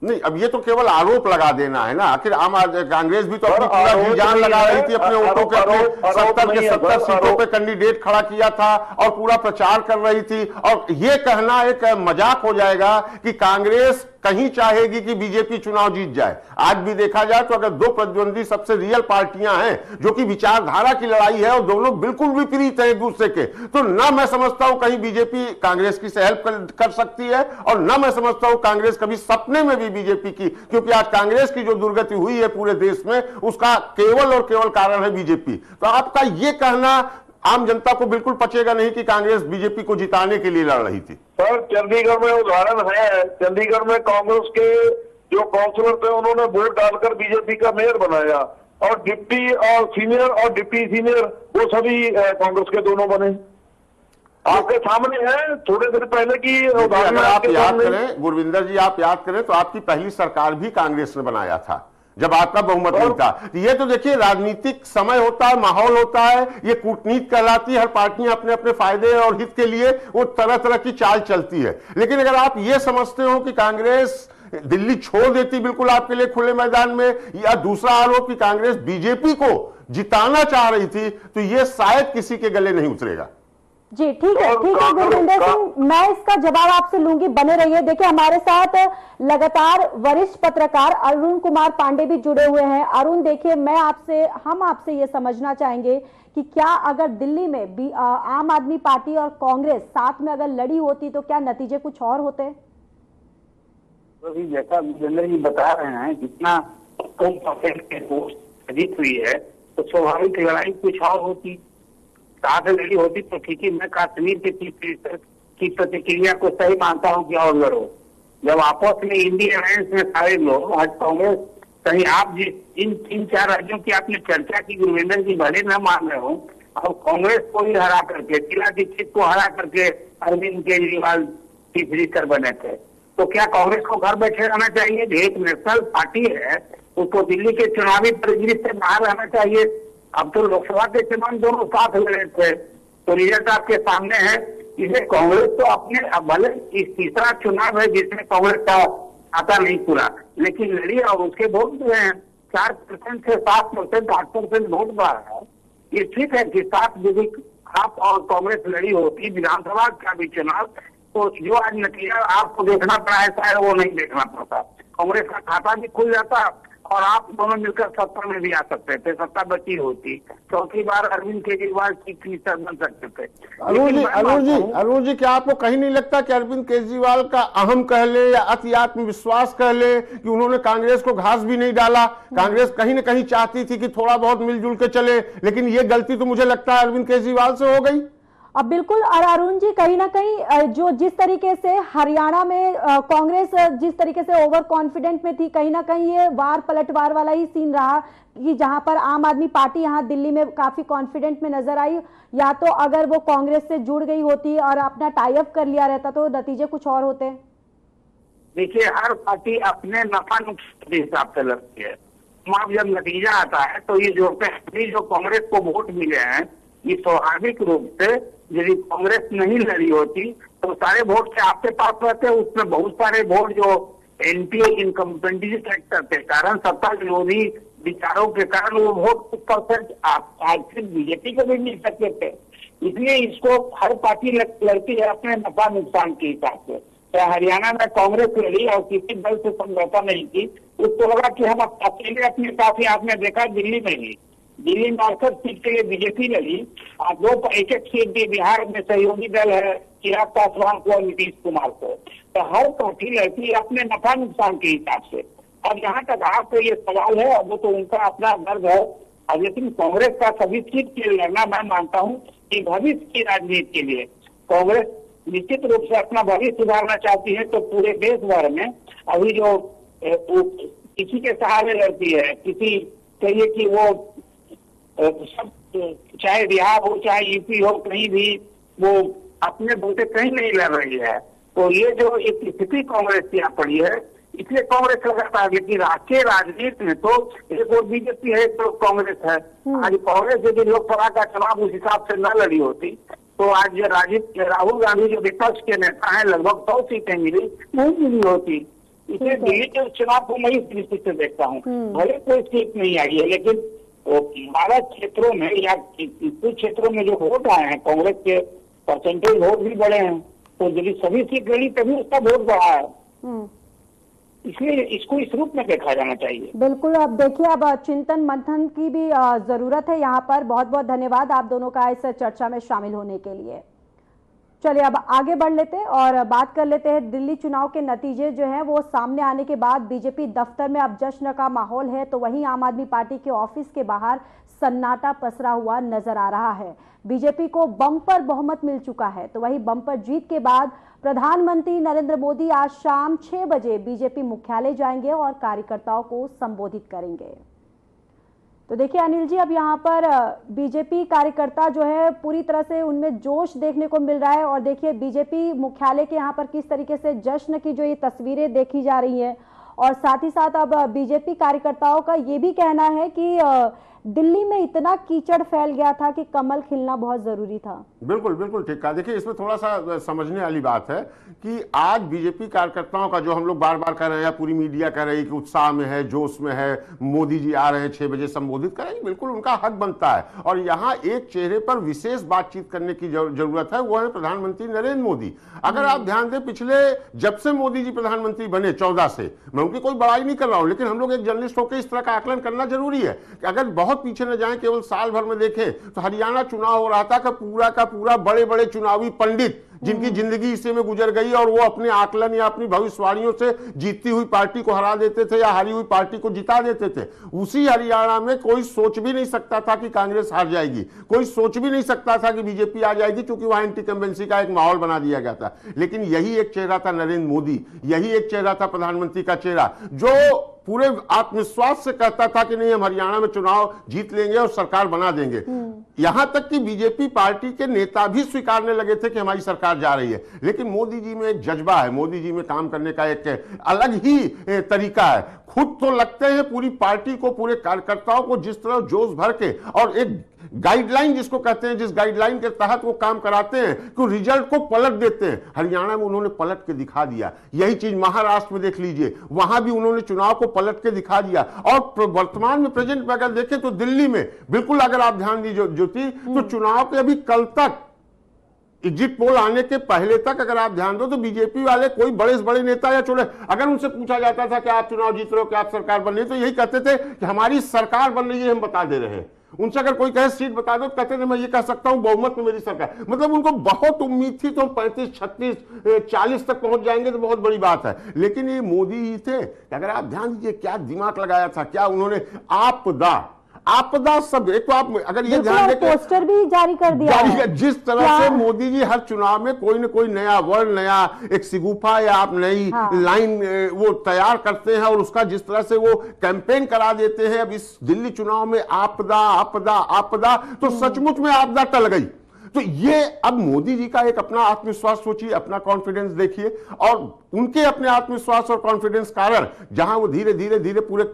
नहीं, अब ये तो केवल आरोप लगा देना है ना। आखिर आम कांग्रेस भी तो अपनी पूरा जी जान लगा रही थी, अपने वोटों के 70 के 70 सीटों पे कैंडिडेट खड़ा किया था और पूरा प्रचार कर रही थी। और ये कहना एक मजाक हो जाएगा कि कांग्रेस कहीं चाहेगी कि बीजेपी चुनाव जीत जाए। आज भी देखा जाए तो अगर दो प्रतिद्वंदी सबसे रियल पार्टियां हैं जो कि विचारधारा की लड़ाई है और दोनों बिल्कुल विपरीत है एक दूसरे के, तो ना मैं समझता हूं कहीं बीजेपी कांग्रेस की से हेल्प कर सकती है, और ना मैं समझता हूं कांग्रेस कभी सपने में भी बीजेपी की, क्योंकि आज कांग्रेस की जो दुर्गति हुई है पूरे देश में, उसका केवल और केवल कारण है बीजेपी। तो आपका यह कहना आम जनता को बिल्कुल पचेगा नहीं कि कांग्रेस बीजेपी को जिताने के लिए लड़ रही थी। सर, चंडीगढ़ में उदाहरण है, चंडीगढ़ में कांग्रेस के जो काउंसलर थे उन्होंने वोट डालकर बीजेपी का मेयर बनाया, और डिप्टी और सीनियर और डिप्टी सीनियर वो सभी कांग्रेस के दोनों बने। आपके सामने है, थोड़े देर पहले की उदाहरण। आप याद करें गुरविंदर जी, आप याद करें तो आपकी पहली सरकार भी कांग्रेस ने बनाया था जब आपका बहुमत नहीं था। ये तो देखिए राजनीतिक समय होता है, माहौल होता है, ये कूटनीति कहलाती है। हर पार्टियां अपने अपने फायदे और हित के लिए वो तरह तरह की चाल चलती है। लेकिन अगर आप ये समझते हो कि कांग्रेस दिल्ली छोड़ देती बिल्कुल आपके लिए खुले मैदान में, या दूसरा आरोप कि कांग्रेस बीजेपी को जिताना चाह रही थी, तो ये शायद किसी के गले नहीं उतरेगा। जी ठीक है गुरविंदर सिंह, मैं इसका जवाब आपसे लूंगी, बने रहिए। देखिए हमारे साथ लगातार वरिष्ठ पत्रकार अरुण कुमार पांडे भी जुड़े हुए हैं। अरुण, देखिए हम आपसे ये समझना चाहेंगे कि क्या अगर दिल्ली में भी आम आदमी पार्टी और कांग्रेस साथ में अगर लड़ी होती तो क्या नतीजे कुछ और होते? तो जैसा विजेंद्र जी बता रहे हैं, जितना कम परसेंट के पोस्ट जीत हुई है तो स्वाभाविक लड़ाई कुछ और होती, साथ लड़ी होती तो ठीक है। मैं कश्मीर के चीफ मिनिस्टर की प्रतिक्रिया को सही मानता हूं कि और लड़ो। जब आपस में इंडिया अलायंस में सारे लोग, आज कांग्रेस कहीं आप इन 3-4 राज्यों की आपने चर्चा की, गुरविंदर जी भले न मान रहे हो, अब कांग्रेस को ही हरा करके, शीला दीक्षित को हरा करके अरविंद केजरीवाल चीफ मिनिस्टर बने थे, तो क्या कांग्रेस को घर बैठे रहना चाहिए? एक नेशनल पार्टी है, उसको दिल्ली के चुनावी परिदृश्य से बाहर रहना चाहिए। अब तो लोकसभा के चुनाव दोनों साथ लड़े थे, तो रिजल्ट आपके सामने है। इसे कांग्रेस तो अपने भले इस तीसरा चुनाव है जिसमें कांग्रेस का आता नहीं पूरा, लेकिन लड़ी और उसके वोट जो है 4% से 7%, 8% वोट बढ़ा है। ये ठीक है कि 7 यदि आप और कांग्रेस लड़ी होती विधानसभा का भी चुनाव, तो जो आज नतीजा आपको देखना पड़ा है शायद वो नहीं देखना पड़ता। कांग्रेस का खाता भी खुल जाता और आप दोनों मिलकर सत्ता में भी आ सकते थे, सत्ता बची होती। चौथी बार अरविंद केजरीवाल चीफ मिनिस्टर बन सकते थे। अरुण जी, क्या आपको कहीं नहीं लगता कि अरविंद केजरीवाल का अहम कह ले या अति आत्मविश्वास कह ले कि उन्होंने कांग्रेस को घास भी नहीं डाला? कांग्रेस कहीं ना कहीं चाहती थी कि थोड़ा बहुत मिलजुल के चले, लेकिन ये गलती तो मुझे लगता है अरविंद केजरीवाल से हो गई। अब बिल्कुल, और अरुण जी कहीं ना कहीं जो जिस तरीके से हरियाणा में कांग्रेस जिस तरीके से ओवर कॉन्फिडेंट में थी, कहीं ना कहीं ये वार पलटवार वाला ही सीन रहा कि जहां पर आम आदमी पार्टी यहाँ दिल्ली में काफी कॉन्फिडेंट में नजर आई। या तो अगर वो कांग्रेस से जुड़ गई होती और अपना टाई अप कर लिया रहता तो नतीजे कुछ और होते। देखिए, हर पार्टी अपने नफा नुकसान के हिसाब से लड़ती है। अब जब नतीजा आता है तो ये जो कांग्रेस को वोट मिले हैं, ये स्वाभाविक रूप से यदि कांग्रेस नहीं लड़ी होती तो सारे वोट से आपके पास रहते। उसमें बहुत सारे वोट जो एंटी इनकम्पेटेंसी फैक्टर के कारण, सत्ता विरोधी विचारों के कारण वो वोट परसेंट आज सिर्फ बीजेपी को भी मिल सकते थे। इसलिए इसको हर पार्टी लड़ती है अपने नफा नुकसान के हिसाब से। तो हरियाणा में कांग्रेस लड़ी और किसी दल से समझौता नहीं की, उसको लगा कि हम अकेले अपनी काफी, आपने देखा दिल्ली में ही, दिल्ली में 68 सीट के लिए बीजेपी लड़ी और एक सीट भी बिहार में सहयोगी दल है चिराग पासवान को और नीतीश कुमार को। तो हर पार्टी लड़ती है अपने नफा नुकसान के हिसाब से। अब यहाँ तक आपको ये सवाल है, अब वो तो उनका अपना दर्द है। अब लेकिन कांग्रेस का सभी सीट के लिए लड़ना, मैं मानता हूँ कि भविष्य की राजनीति के लिए कांग्रेस निश्चित रूप से अपना भविष्य सुधारना चाहती है। तो पूरे देश भर में अभी जो किसी के सहारे लड़ती है, किसी कहिए कि वो सब, चाहे बिहार हो चाहे यूपी हो, कहीं भी वो अपने बूते कहीं नहीं लड़ रही है। तो ये जो एक स्थिति कांग्रेस की यहाँ पड़ी है, इसलिए कांग्रेस लगातार, लेकिन राष्ट्रीय राजनीति में तो एक और बीजेपी है, एक तो कांग्रेस है। आज कांग्रेस यदि लोकसभा का चुनाव उस हिसाब से न लड़ी होती तो आज राहुल गांधी जो विपक्ष के नेता हैं, लगभग 100 सीटें मिली, नहीं मिली होती। इसलिए दिल्ली के चुनाव को मैं इस दृष्टि से देखता हूँ। भले कोई सीट नहीं आई है, लेकिन 12 क्षेत्रों में या कुछ क्षेत्रों में जो वोट आए हैं, कांग्रेस के परसेंटेज वोट भी बढ़े हैं। तो यदि सभी सीट लड़ी तभी उसका वोट बढ़ा है। इसलिए इसको इस रूप में देखा जाना चाहिए। बिल्कुल। अब देखिए, अब चिंतन मंथन की भी जरूरत है यहाँ पर। बहुत बहुत धन्यवाद आप दोनों का इस चर्चा में शामिल होने के लिए। चलिए अब आगे बढ़ लेते हैं और बात कर लेते हैं दिल्ली चुनाव के नतीजे जो हैं वो सामने आने के बाद बीजेपी दफ्तर में अब जश्न का माहौल है, तो वहीं आम आदमी पार्टी के ऑफिस के बाहर सन्नाटा पसरा हुआ नजर आ रहा है। बीजेपी को बम्पर बहुमत मिल चुका है, तो वहीं बम्पर जीत के बाद प्रधानमंत्री नरेंद्र मोदी आज शाम 6 बजे बीजेपी मुख्यालय जाएंगे और कार्यकर्ताओं को संबोधित करेंगे। तो देखिए अनिल जी, अब यहाँ पर बीजेपी कार्यकर्ता जो है पूरी तरह से उनमें जोश देखने को मिल रहा है। और देखिए बीजेपी मुख्यालय के यहाँ पर किस तरीके से जश्न की जो ये तस्वीरें देखी जा रही हैं, और साथ ही साथ अब बीजेपी कार्यकर्ताओं का ये भी कहना है कि दिल्ली में इतना कीचड़ फैल गया था कि कमल खिलना बहुत जरूरी था। बिल्कुल बिल्कुल ठीक कहा। देखिए इसमें थोड़ा सा समझने वाली बात है कि आज बीजेपी कार्यकर्ताओं का जो हम लोग बार बार कह रहे हैं, पूरी मीडिया कह रही है कि उत्साह में है, जोश में है, मोदी जी आ रहे हैं 6 बजे संबोधित करेंगे, बिल्कुल उनका हक बनता है। और यहाँ एक चेहरे पर विशेष बातचीत करने की जरूरत है, वो है प्रधानमंत्री नरेंद्र मोदी। अगर आप ध्यान दें, पिछले जब से मोदी जी प्रधानमंत्री बने 14 से, मैं उनकी कोई बड़ाई नहीं कर रहा हूं, लेकिन हम लोग एक जर्नलिस्ट होकर इस तरह का आकलन करना जरूरी है कि अगर बहुत पीछे न जाएं, केवल साल भर में देखें तो हरियाणा चुनाव हो रहा था कि पूरा का पूरा बड़े बड़े चुनावी पंडित जिनकी जिंदगी इसी में गुजर गई और वो अपने आकलन या अपनी भविष्यवाणियों से जीतती हुई पार्टी को हरा देते थे या हारी हुई पार्टी को जिता देते थे। उसी हरियाणा में कोई सोच भी नहीं सकता था कि कांग्रेस हार जाएगी, कोई सोच भी नहीं सकता था कि बीजेपी आ जाएगी, क्योंकि वहां एंटी कंबेंसी का एक माहौल बना दिया गया था। लेकिन यही एक चेहरा था नरेंद्र मोदी, यही एक चेहरा था प्रधानमंत्री का चेहरा, जो पूरे आत्मविश्वास से कहता था कि नहीं हम हरियाणा में चुनाव जीत लेंगे और सरकार बना देंगे। यहां तक कि बीजेपी पार्टी के नेता भी स्वीकारने लगे थे कि हमारी सरकार जा रही है। लेकिन मोदी जी में एक जज्बा है, मोदी जी में काम करने का एक अलग ही तरीका है। खुद तो लगते हैं पूरी पार्टी को, पूरे कार्यकर्ताओं को जिस तरह जोश भर के और एक गाइडलाइन जिसको कहते हैं, जिस गाइडलाइन के तहत वो काम कराते हैं कि रिजल्ट को पलट देते हैं। हरियाणा में उन्होंने पलट के दिखा दिया। यही चीज महाराष्ट्र में देख लीजिए, वहां भी उन्होंने चुनाव को पलट के दिखा दिया। और वर्तमान में प्रेजेंट में अगर देखें तो दिल्ली में बिल्कुल, अगर आप ध्यान दीजिए ज्योति, तो चुनाव के अभी कल तक, एग्जिट पोल आने के पहले तक अगर आप ध्यान दो तो बीजेपी वाले कोई बड़े से बड़े नेता या छोटे, अगर उनसे पूछा जाता था कि आप चुनाव जीत रहे हो, कि आप सरकार बन रही है, तो यही कहते थे कि हमारी सरकार बन रही है, हम बता दे रहे हैं। उनसे अगर कोई कहे सीट बता दो तो कहते थे मैं ये कह सकता हूं बहुमत में मेरी सरकार। मतलब उनको बहुत उम्मीद थी तो 35, 36, 40 तक पहुंच जाएंगे तो बहुत बड़ी बात है। लेकिन ये मोदी ही थे, अगर आप ध्यान दीजिए क्या दिमाग लगाया था, क्या उन्होंने आपदा शब्द, एक तो आप अगर ये ध्यान दें, पोस्टर भी जारी कर दिया है। जिस तरह से मोदी जी हर चुनाव में कोई न कोई नया वर्ड, नया एक सिगुफा या आप नई लाइन वो तैयार करते हैं और उसका जिस तरह से वो कैंपेन करा देते हैं। अब इस दिल्ली चुनाव में आपदा आपदा आपदा, तो सचमुच में आपदा टल गई। तो ये अब मोदी जी का एक अपना आत्मविश्वास सोचिए, अपना कॉन्फिडेंस देखिए, और उनके अपने आत्मविश्वास और कॉन्फिडेंस कारण जहां वो धीरे धीरे धीरे पूरे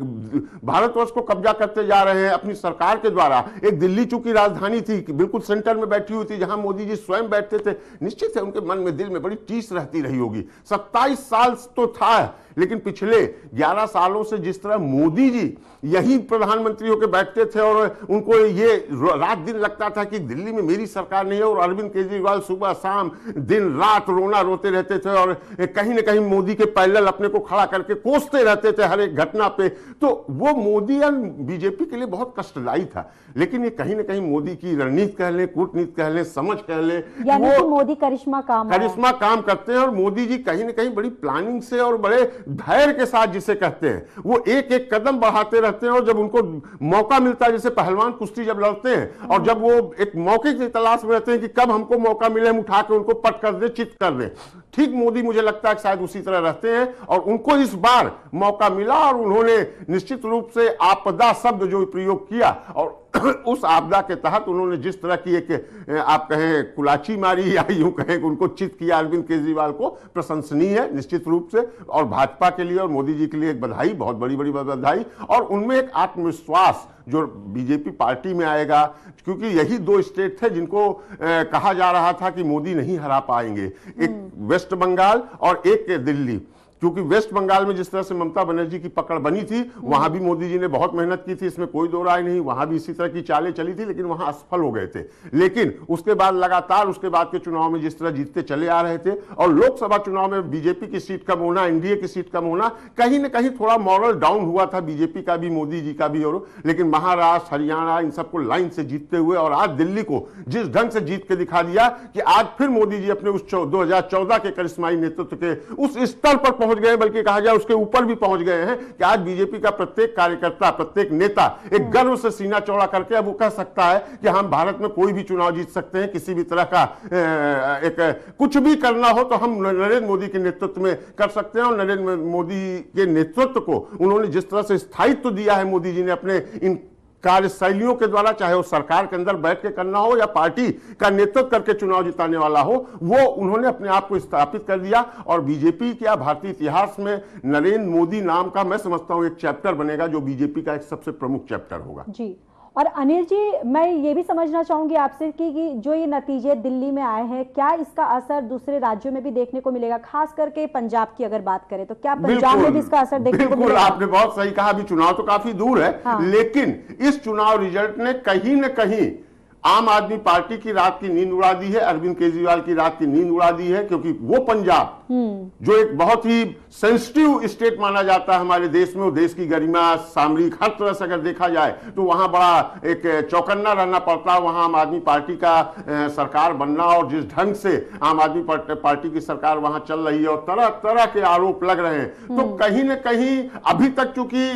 भारतवर्ष को कब्जा करते जा रहे हैं अपनी सरकार के द्वारा। एक दिल्ली चूंकि राजधानी थी, बिल्कुल सेंटर में बैठी हुई थी, जहां मोदी जी स्वयं बैठते थे, निश्चित है उनके मन में, दिल में बड़ी टीस रहती रही होगी। 27 साल तो था, लेकिन पिछले 11 सालों से जिस तरह मोदी जी यही प्रधानमंत्री होकर बैठते थे और उनको ये रात दिन लगता था कि दिल्ली में मेरी सरकार नहीं है, और अरविंद केजरीवाल सुबह शाम दिन रात रोना रोते रहते थे और कहीं ना कहीं मोदी के पैरेलल अपने को खड़ा करके कोसते रहते थे हर एक घटना पे। तो वो मोदी और बीजेपी के लिए बहुत कष्टदायी था। लेकिन ये कहीं ना कहीं मोदी की रणनीति कह लें, कूटनीति कह लें, समझ कह लें, वो मोदी करिश्मा काम करते हैं। और मोदी जी कहीं ना कहीं बड़ी प्लानिंग से और बड़े धैर्य के साथ, जिसे कहते हैं, वो एक एक कदम बढ़ाते रहते हैं। और जब उनको मौका मिलता है, जैसे पहलवान कुश्ती जब लड़ते हैं और जब वो एक मौके की तलाश में रहते हैं कि कब हमको मौका मिले, हम उठा के उनको पट कर दे, चित कर दे, ठीक मोदी मुझे लगता है कि शायद उसी तरह रहते हैं। और उनको इस बार मौका मिला और उन्होंने निश्चित रूप से आपदा शब्द जो प्रयोग किया, और उस आपदा के तहत उन्होंने जिस तरह की एक आप कहें कुलाची मारी या यूं कहें उनको चित किया अरविंद केजरीवाल को, प्रशंसनीय है निश्चित रूप से। और भाजपा के लिए और मोदी जी के लिए एक बधाई, बहुत बड़ी बड़ी बधाई। और उनमें एक आत्मविश्वास जो बीजेपी पार्टी में आएगा, क्योंकि यही 2 स्टेट थे जिनको कहा जा रहा था कि मोदी नहीं हरा पाएंगे, एक वेस्ट बंगाल और एक दिल्ली। क्योंकि वेस्ट बंगाल में जिस तरह से ममता बनर्जी की पकड़ बनी थी, वहां भी मोदी जी ने बहुत मेहनत की थी, इसमें कोई दो राय नहीं, वहां भी इसी तरह की चालें चली थी, लेकिन वहां असफल हो गए थे। लेकिन उसके बाद लगातार उसके बाद के चुनाव में जिस तरह जीतते चले आ रहे थे, और लोकसभा चुनाव में बीजेपी की सीट कम होना, एनडीए की सीट कम होना, कहीं ना कहीं थोड़ा मॉरल डाउन हुआ था बीजेपी का भी, मोदी जी का भी। और लेकिन महाराष्ट्र, हरियाणा, इन सबको लाइन से जीतते हुए और आज दिल्ली को जिस ढंग से जीत के दिखा दिया कि आज फिर मोदी जी अपने उस 2014 के करिश्माई नेतृत्व के उस स्तर पर पहुंच गए, बल्कि कहा जाए उसके ऊपर भी पहुंच गए हैं कि आज बीजेपी का प्रत्येक कार्यकर्ता, प्रत्येक नेता एक गर्व से सीना चौड़ा करके अब वो कह सकता है कि हम भारत में कोई भी चुनाव जीत सकते हैं, किसी भी तरह का एक कुछ भी करना हो तो हम नरेंद्र मोदी के नेतृत्व में कर सकते हैं। और नरेंद्र मोदी के नेतृत्व को उन्होंने जिस तरह से स्थायित्व दिया है मोदी जी ने अपने इन कार्यशैलियों के द्वारा, चाहे वो सरकार के अंदर बैठ के करना हो या पार्टी का नेतृत्व करके चुनाव जिताने वाला हो, वो उन्होंने अपने आप को स्थापित कर दिया। और बीजेपी क्या भारतीय इतिहास में नरेंद्र मोदी नाम का मैं समझता हूं एक चैप्टर बनेगा, जो बीजेपी का एक सबसे प्रमुख चैप्टर होगा। जी। और अनिल जी, मैं ये भी समझना चाहूंगी आपसे कि जो ये नतीजे दिल्ली में आए हैं, क्या इसका असर दूसरे राज्यों में भी देखने को मिलेगा? खास करके पंजाब की अगर बात करें तो क्या पंजाब में भी इसका असर देखने को मिलेगा? आपने बहुत सही कहा, अभी चुनाव तो काफी दूर है। हाँ। लेकिन इस चुनाव रिजल्ट ने कहीं न कहीं आम आदमी पार्टी की रात की नींद उड़ा दी है, अरविंद केजरीवाल की रात की नींद उड़ा दी है। क्योंकि वो पंजाब जो एक बहुत ही सेंसिटिव स्टेट माना जाता है हमारे देश में, वो देश की गरिमा, सामरिक हर तरह से अगर देखा जाए तो वहां बड़ा एक चौकन्ना रहना पड़ता है। वहां आम आदमी पार्टी का सरकार बनना, और जिस ढंग से आम आदमी पार्टी की सरकार वहां चल रही है और तरह तरह के आरोप लग रहे हैं, तो कहीं ना कहीं अभी तक चूंकि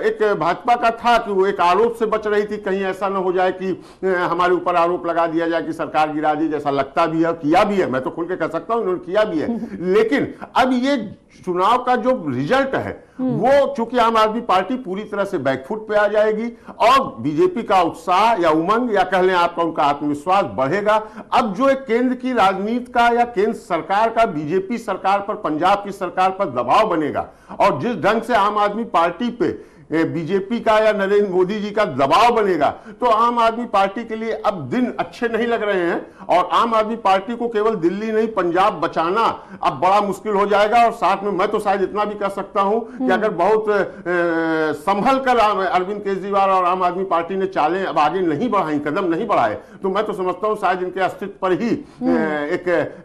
एक भाजपा का था कि वो एक आरोप से बच रही थी, कहीं ऐसा ना हो जाए कि हमारे ऊपर आरोप लगा दिया जाए कि सरकार गिरा दी, जैसा लगता भी है, किया भी है, मैं तो खुल के कह सकता हूं उन्होंने किया भी है। लेकिन अब ये चुनाव का जो रिजल्ट है वो चूंकि आम आदमी पार्टी पूरी तरह से बैकफुट पे आ जाएगी और बीजेपी का उत्साह या उमंग या कह लें आपका उनका आत्मविश्वास बढ़ेगा। अब जो एक केंद्र की राजनीति का या केंद्र सरकार का बीजेपी सरकार पर, पंजाब की सरकार पर दबाव बनेगा, और जिस ढंग से आम आदमी पार्टी पे बीजेपी का या नरेंद्र मोदी जी का दबाव बनेगा तो आम आदमी पार्टी के लिए अब दिन अच्छे नहीं लग रहे हैं और आम आदमी पार्टी को केवल दिल्ली नहीं पंजाब बचाना अब बड़ा मुश्किल हो जाएगा। और साथ में मैं तो शायद इतना भी कह सकता हूं कि अगर बहुत संभल कर अरविंद केजरीवाल और आम आदमी पार्टी ने चालें अब आगे नहीं बढ़ाई, कदम नहीं बढ़ाए, तो मैं तो समझता हूं शायद इनके अस्तित्व पर ही एक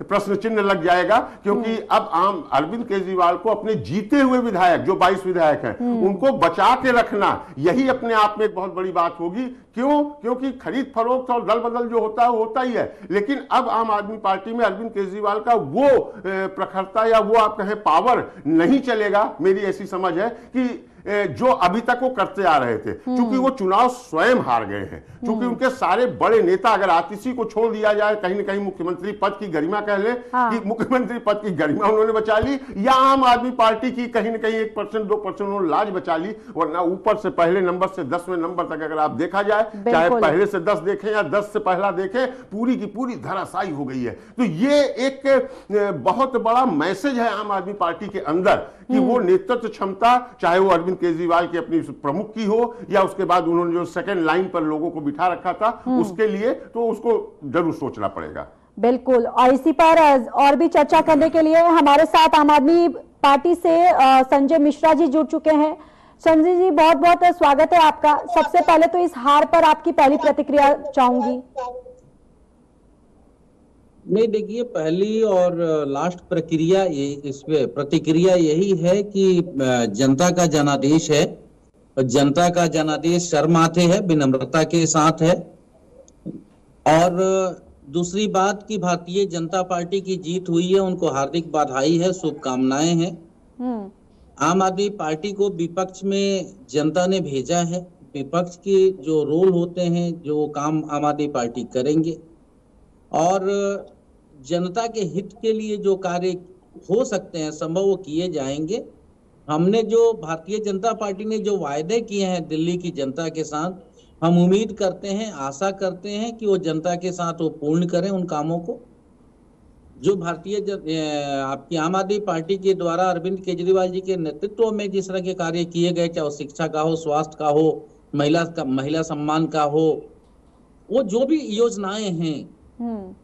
प्रश्न चिन्ह लग जाएगा। क्योंकि अब आम अरविंद केजरीवाल को अपने जीते हुए विधायक जो 22 विधायक हैं उनको बचा के रखना यही अपने आप में एक बहुत बड़ी बात होगी। क्यों? क्योंकि खरीद फरोख्त और दल बदल जो होता है वो होता ही है, लेकिन अब आम आदमी पार्टी में अरविंद केजरीवाल का वो प्रखरता या वो आप कहें पावर नहीं चलेगा। मेरी ऐसी समझ है कि जो अभी तक वो करते आ रहे थे, क्योंकि वो चुनाव स्वयं हार गए हैं, क्योंकि उनके सारे बड़े नेता अगर आतिशी को छोड़ दिया जाए कहीं ना कहीं मुख्यमंत्री पद की गरिमा कह ले कि मुख्यमंत्री पद की गरिमा उन्होंने बचा ली या आम आदमी पार्टी की कहीं ना कहीं 1% 2% उन्होंने लाज बचा ली, वरना ऊपर से पहले नंबर से 10वें नंबर तक अगर आप देखा जाए, चाहे पहले से 10 देखें या 10 से पहला देखें, पूरी की पूरी धराशायी हो गई है। तो ये एक बहुत बड़ा मैसेज है आम आदमी पार्टी के अंदर कि वो नेतृत्व क्षमता, चाहे वो अरविंद केजरीवाल की अपनी प्रमुख की हो या उसके बाद उन्होंने जो सेकंड लाइन पर लोगों को बिठा रखा था उसके लिए, तो उसको जरूर सोचना पड़ेगा। बिल्कुल। और इसी पर और भी चर्चा करने के लिए हमारे साथ आम आदमी पार्टी से संजय मिश्रा जी जुड़ चुके हैं। संजय जी, बहुत बहुत स्वागत है आपका। सबसे पहले तो इस हार पर आपकी पहली प्रतिक्रिया चाहूंगी। नहीं, देखिए, पहली और लास्ट प्रक्रिया प्रतिक्रिया यही है कि जनता का जनादेश है और जनता का जनादेश शर्माते है, विनम्रता के साथ है। और दूसरी बात कि भारतीय जनता पार्टी की जीत हुई है, उनको हार्दिक बधाई है, शुभकामनाएं हैं। आम आदमी पार्टी को विपक्ष में जनता ने भेजा है। विपक्ष के जो रोल होते हैं, जो काम आम आदमी पार्टी करेंगे और जनता के हित के लिए जो कार्य हो सकते हैं संभव वो किए जाएंगे। हमने जो भारतीय जनता पार्टी ने जो वायदे किए हैं दिल्ली की जनता के साथ, हम उम्मीद करते हैं, आशा करते हैं कि वो जनता के साथ वो पूर्ण करें उन कामों को जो आपकी आम आदमी पार्टी के द्वारा अरविंद केजरीवाल जी के नेतृत्व में जिस तरह के कार्य किए गए, चाहे शिक्षा का हो, स्वास्थ्य का हो, महिला सम्मान का हो, वो जो भी योजनाएं हैं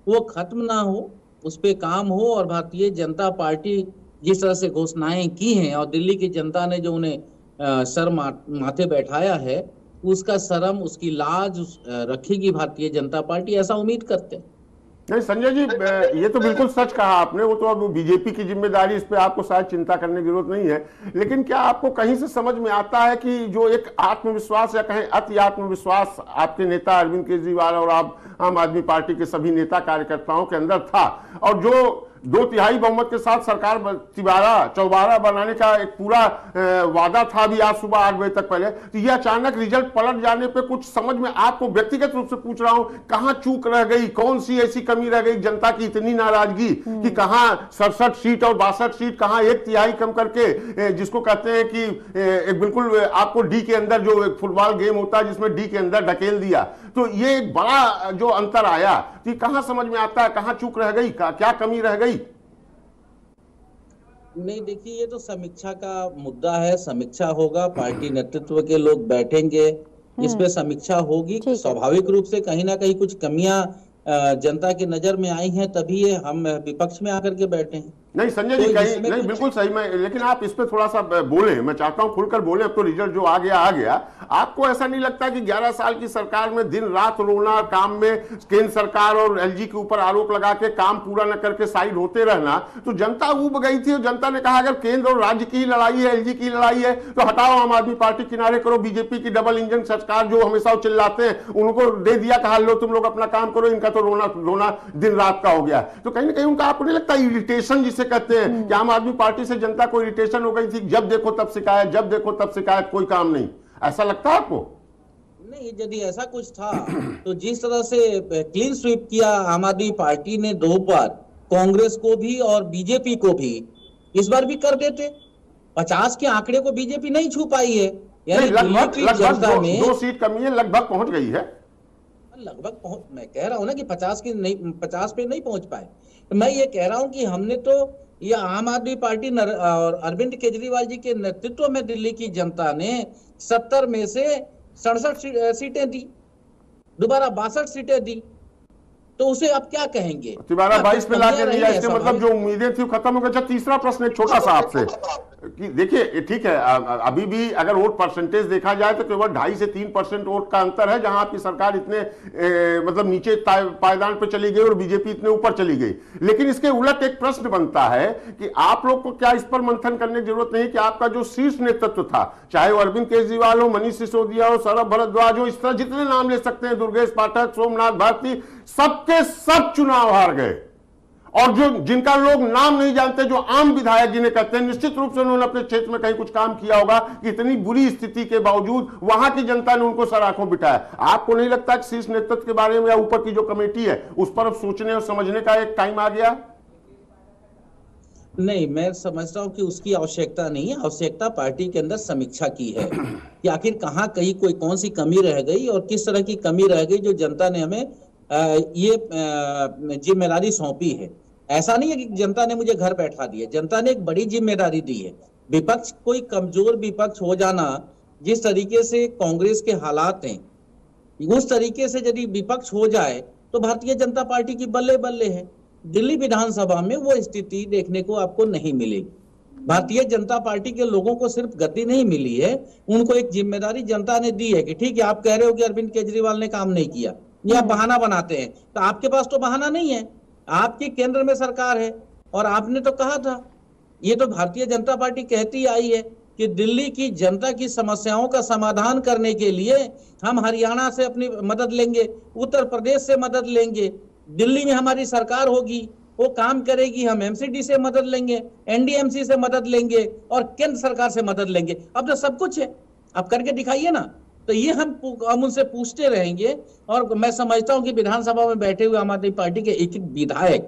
वो खत्म ना हो, उस पे काम हो। और भारतीय जनता पार्टी जिस तरह से घोषणाएं की हैं और दिल्ली की जनता ने जो उन्हें सर माथे बैठाया है, उसका शर्म, उसकी लाज रखेगी भारतीय जनता पार्टी, ऐसा उम्मीद करते हैं। नहीं संजय जी, ये तो बिल्कुल सच कहा आपने। वो तो अब बीजेपी की जिम्मेदारी, इस पे आपको शायद चिंता करने की जरूरत नहीं है। लेकिन क्या आपको कहीं से समझ में आता है कि जो एक आत्मविश्वास या कहें अति आत्मविश्वास आपके नेता अरविंद केजरीवाल और आप आम आदमी पार्टी के सभी नेता कार्यकर्ताओं के अंदर था, और जो 2/3 बहुमत के साथ सरकार चौबारा बनाने का एक पूरा वादा था भी आज सुबह 8 बजे तक पहले, तो ये अचानक रिजल्ट पलट जाने पे कुछ समझ में, आपको व्यक्तिगत रूप से पूछ रहा हूं, कहां चूक रह गई, कौन सी ऐसी कमी रह गई जनता की इतनी नाराजगी कि कहां 67 सीट और 62 सीट, कहां 1/3 कम करके, जिसको कहते हैं कि एक बिल्कुल आपको डी के अंदर जो एक फुटबॉल गेम होता है जिसमें डी के अंदर ढकेल दिया, तो ये एक बड़ा जो अंतर आया कि कहां समझ में आता है, कहां चूक रह गई, क्या कमी रह गई? नहीं, देखिए, ये तो समीक्षा का मुद्दा है, समीक्षा होगा, पार्टी नेतृत्व के लोग बैठेंगे, इस पे समीक्षा होगी। स्वाभाविक रूप से कहीं ना कहीं कुछ कमियां जनता की नजर में आई हैं, तभी हम विपक्ष में आकर के बैठे हैं। नहीं संजय जी, कहीं नहीं, बिल्कुल सही। मैं लेकिन आप इस पे थोड़ा सा बोले, मैं चाहता हूं खुलकर बोले। अब तो रिजल्ट जो आ गया। आपको ऐसा नहीं लगता कि 11 साल की सरकार में दिन रात रोना, काम में केंद्र सरकार और एलजी के ऊपर आरोप लगा के काम पूरा न करके साइड होते रहना, तो जनता ऊब गई थी और जनता ने कहा अगर केंद्र और राज्य की लड़ाई है, एलजी की लड़ाई है, तो हटाओ आम आदमी पार्टी, किनारे करो। बीजेपी की डबल इंजन सरकार जो हमेशा चिल्लाते हैं उनको दे दिया, कहा लो तुम लोग अपना काम करो, इनका तो रोना दिन रात का हो गया। तो कहीं ना कहीं उनका आपको नहीं लगता इरिटेशन जिसे कहते हैं कि आम आदमी पार्टी से जनता को इरिटेशन हो गई थी, जब देखो तब शिकायत, जब देखो तब शिकायत, कोई काम नहीं, ऐसा लगता है आपको? नहीं, यदि ऐसा कुछ था तो जिस तरह से क्लीन स्वीप किया आम आदमी पार्टी ने 2 बार, कांग्रेस को भी और बीजेपी को भी, इस बार भी कर देते। 50 के आंकड़े को बीजेपी नहीं छू पाई है, यानी लगभग 2 सीट कमी है, लगभग पहुंच गई है। मैं कह रहा हूं ना कि 50 पे नहीं पहुंच पाए। तो मैं ये कह रहा हूं कि हमने तो ये आम आदमी पार्टी और अरविंद केजरीवाल जी के नेतृत्व में दिल्ली की जनता ने 70 में से 67 सीटें दी, दोबारा 62 सीटें दी, तो उसे आप क्या कहेंगे? तिवारा 22 पे लाके दिया, इसके मतलब जो उम्मीदें थी खत्म हो गई। अच्छा, तीसरा प्रश्न एक छोटा सा आपसे कि देखिए, ठीक है, अभी भी अगर वोट परसेंटेज देखा जाए तो केवल 2.5 से 3% वोट का अंतर है, जहां आपकी सरकार इतने मतलब नीचे पायदान पे चली गई और बीजेपी इतने ऊपर चली गई। लेकिन इसके उलट एक प्रश्न बनता है कि आप लोग को क्या इस पर मंथन करने की जरूरत नहीं कि आपका जो शीर्ष नेतृत्व था, चाहे वो अरविंद केजरीवाल हो, मनीष सिसोदिया हो, सौरभ भारद्वाज हो, इस तरह जितने नाम ले सकते हैं, दुर्गेश पाठक, सोमनाथ भारती, सबके सब चुनाव हार गए। और जो जिनका लोग नाम नहीं जानते, जो आम विधायक जिन्हें कहते हैं, निश्चित रूप से उन्होंने अपने क्षेत्र में कहीं कुछ काम किया होगा कि इतनी बुरी स्थिति के बावजूद वहां की जनता ने उनको सराखों बिठाया। आपको नहीं लगता कि शीर्ष नेतृत्व के बारे में या ऊपर की जो कमेटी है उस पर अब सोचने और समझने का एक टाइम आ गया? नहीं, मैं समझता हूं कि उसकी आवश्यकता नहीं है। आवश्यकता पार्टी के अंदर समीक्षा की है कि आखिर कहां कहीं कोई कौन सी कमी रह गई और किस तरह की कमी रह गई जो जनता ने हमें ये जिम्मेदारी सौंपी है। ऐसा नहीं है कि जनता ने मुझे घर बैठा दिया, जनता ने एक बड़ी जिम्मेदारी दी है। विपक्ष, कोई कमजोर विपक्ष हो जाना, जिस तरीके से कांग्रेस के हालात हैं, उस तरीके से यदि विपक्ष हो जाए तो भारतीय जनता पार्टी की बल्ले बल्ले है। दिल्ली विधानसभा में वो स्थिति देखने को आपको नहीं मिलेगी। भारतीय जनता पार्टी के लोगों को सिर्फ गति नहीं मिली है, उनको एक जिम्मेदारी जनता ने दी है कि ठीक है, आप कह रहे हो कि अरविंद केजरीवाल ने काम नहीं किया, या बहाना बनाते हैं, तो आपके पास तो बहाना नहीं है, आपकी केंद्र में सरकार है और आपने तो कहा था, ये तो भारतीय जनता पार्टी कहती आई है कि दिल्ली की जनता की समस्याओं का समाधान करने के लिए हम हरियाणा से अपनी मदद लेंगे, उत्तर प्रदेश से मदद लेंगे, दिल्ली में हमारी सरकार होगी, वो काम करेगी, हम एमसीडी से मदद लेंगे, एनडीएमसी से मदद लेंगे और केंद्र सरकार से मदद लेंगे। अब तो सब कुछ है, अब करके दिखाइए ना। तो ये हम उनसे पूछते रहेंगे। और मैं समझता हूं कि विधानसभा में बैठे हुए आम आदमी पार्टी के एक एक विधायक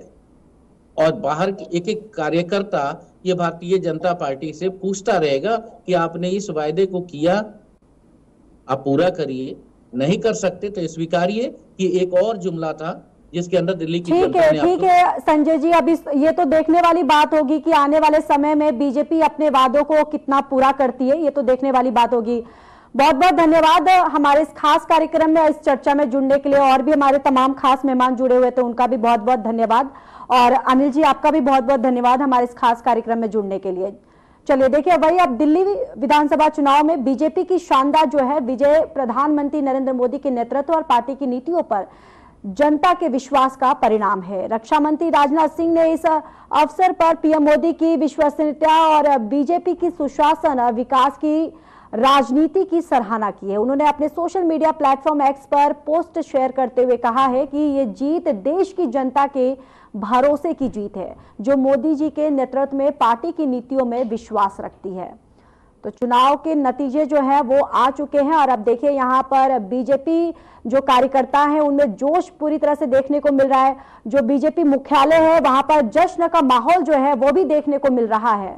और बाहर के एक एक कार्यकर्ता ये भारतीय जनता पार्टी से पूछता रहेगा कि आपने इस वायदे को किया, आप पूरा करिए, नहीं कर सकते तो स्वीकारिए कि एक और जुमला था जिसके अंदर दिल्ली की जनता ने। ठीक है संजय जी, अब ये तो देखने वाली बात होगी कि आने वाले समय में बीजेपी अपने वादों को कितना पूरा करती है, ये तो देखने वाली बात होगी। बहुत बहुत धन्यवाद हमारे इस खास कार्यक्रम में, इस चर्चा में जुड़ने के लिए। और भी हमारे तमाम खास मेहमान जुड़े हुए थे, उनका भी बहुत बहुत धन्यवाद। और अनिल जी, आपका भी बहुत बहुत धन्यवाद हमारे इस खास कार्यक्रम में जुड़ने के लिए। चलिए देखिए, वही अब दिल्ली विधानसभा चुनाव में बीजेपी की शानदार जो है विजय प्रधानमंत्री नरेंद्र मोदी के नेतृत्व और पार्टी की नीतियों पर जनता के विश्वास का परिणाम है। रक्षा मंत्री राजनाथ सिंह ने इस अवसर पर पीएम मोदी की विश्वसनीयता और बीजेपी की सुशासन और विकास की राजनीति की सराहना की है। उन्होंने अपने सोशल मीडिया प्लेटफॉर्म एक्स पर पोस्ट शेयर करते हुए कहा है कि ये जीत देश की जनता के भरोसे की जीत है, जो मोदी जी के नेतृत्व में पार्टी की नीतियों में विश्वास रखती है। तो चुनाव के नतीजे जो है वो आ चुके हैं और अब देखिए यहाँ पर बीजेपी जो कार्यकर्ता हैं उनमें जोश पूरी तरह से देखने को मिल रहा है। जो बीजेपी मुख्यालय है वहां पर जश्न का माहौल जो है वो भी देखने को मिल रहा है।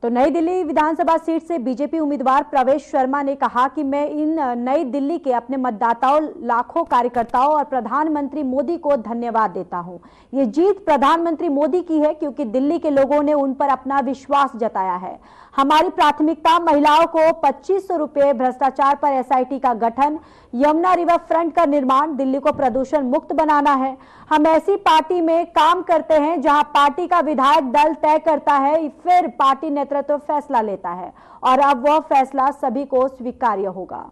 तो नई दिल्ली विधानसभा सीट से बीजेपी उम्मीदवार प्रवेश शर्मा ने कहा कि मैं इन नई दिल्ली के अपने मतदाताओं, लाखों कार्यकर्ताओं और प्रधानमंत्री मोदी को धन्यवाद देता हूं। ये जीत प्रधानमंत्री मोदी की है क्योंकि दिल्ली के लोगों ने उन पर अपना विश्वास जताया है। हमारी प्राथमिकता महिलाओं को 2500 रुपए, भ्रष्टाचार पर एसआईटी का गठन, यमुना रिवर फ्रंट का निर्माण, दिल्ली को प्रदूषण मुक्त बनाना है। हम ऐसी पार्टी में काम करते हैं जहां पार्टी का विधायक दल तय करता है, फिर पार्टी नेता नेतृत्व फैसला लेता है और अब वह फैसला सभी को स्वीकार्य होगा।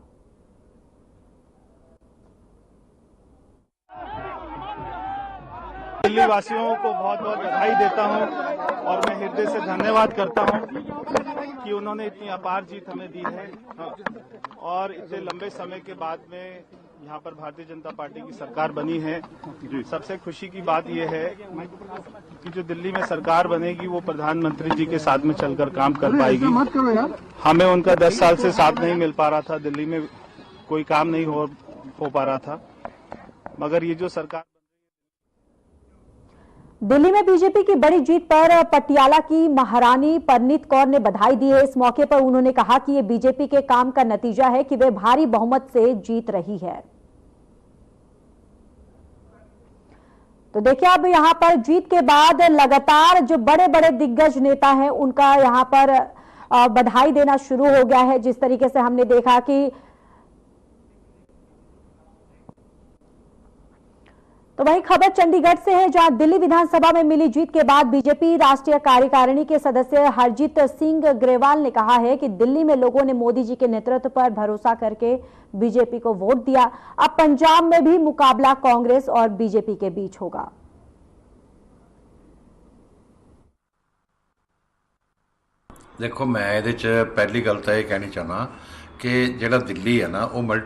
दिल्ली वासियों को बहुत बहुत बधाई देता हूं और मैं हृदय से धन्यवाद करता हूं कि उन्होंने इतनी अपार जीत हमें दी है और इतने लंबे समय के बाद में यहाँ पर भारतीय जनता पार्टी की सरकार बनी है। सबसे खुशी की बात यह है कि जो दिल्ली में सरकार बनेगी वो प्रधानमंत्री जी के साथ में चलकर काम कर पाएगी। हमें उनका 10 साल से साथ नहीं मिल पा रहा था, दिल्ली में कोई काम नहीं हो पा रहा था, मगर ये जो सरकार दिल्ली में बीजेपी की बड़ी जीत पर पटियाला की महारानी परनीत कौर ने बधाई दी है। इस मौके पर उन्होंने कहा कि ये बीजेपी के काम का नतीजा है कि वे भारी बहुमत से जीत रही है। तो देखिए, अब यहां पर जीत के बाद लगातार जो बड़े बड़े दिग्गज नेता हैं उनका यहां पर बधाई देना शुरू हो गया है। जिस तरीके से हमने देखा कि तो वही खबर चंडीगढ़ से है, जहां दिल्ली विधानसभा में मिली जीत के बाद बीजेपी राष्ट्रीय कार्यकारिणी के सदस्य हरजीत सिंह ग्रेवाल ने कहा है कि दिल्ली में लोगों ने मोदी जी के नेतृत्व पर भरोसा करके बीजेपी को वोट दिया। अब पंजाब में भी मुकाबला कांग्रेस और बीजेपी के बीच होगा। देखो, मैं ਇਹਦੇ ਚ ਪਹਿਲੀ ਗੱਲ ਤਾਂ ਇਹ ਕਹਿਣੀ ਚਾਹਨਾ ਕਿ ਜਿਹੜਾ ਦਿੱਲੀ ਹੈ ਨਾ ਉਹ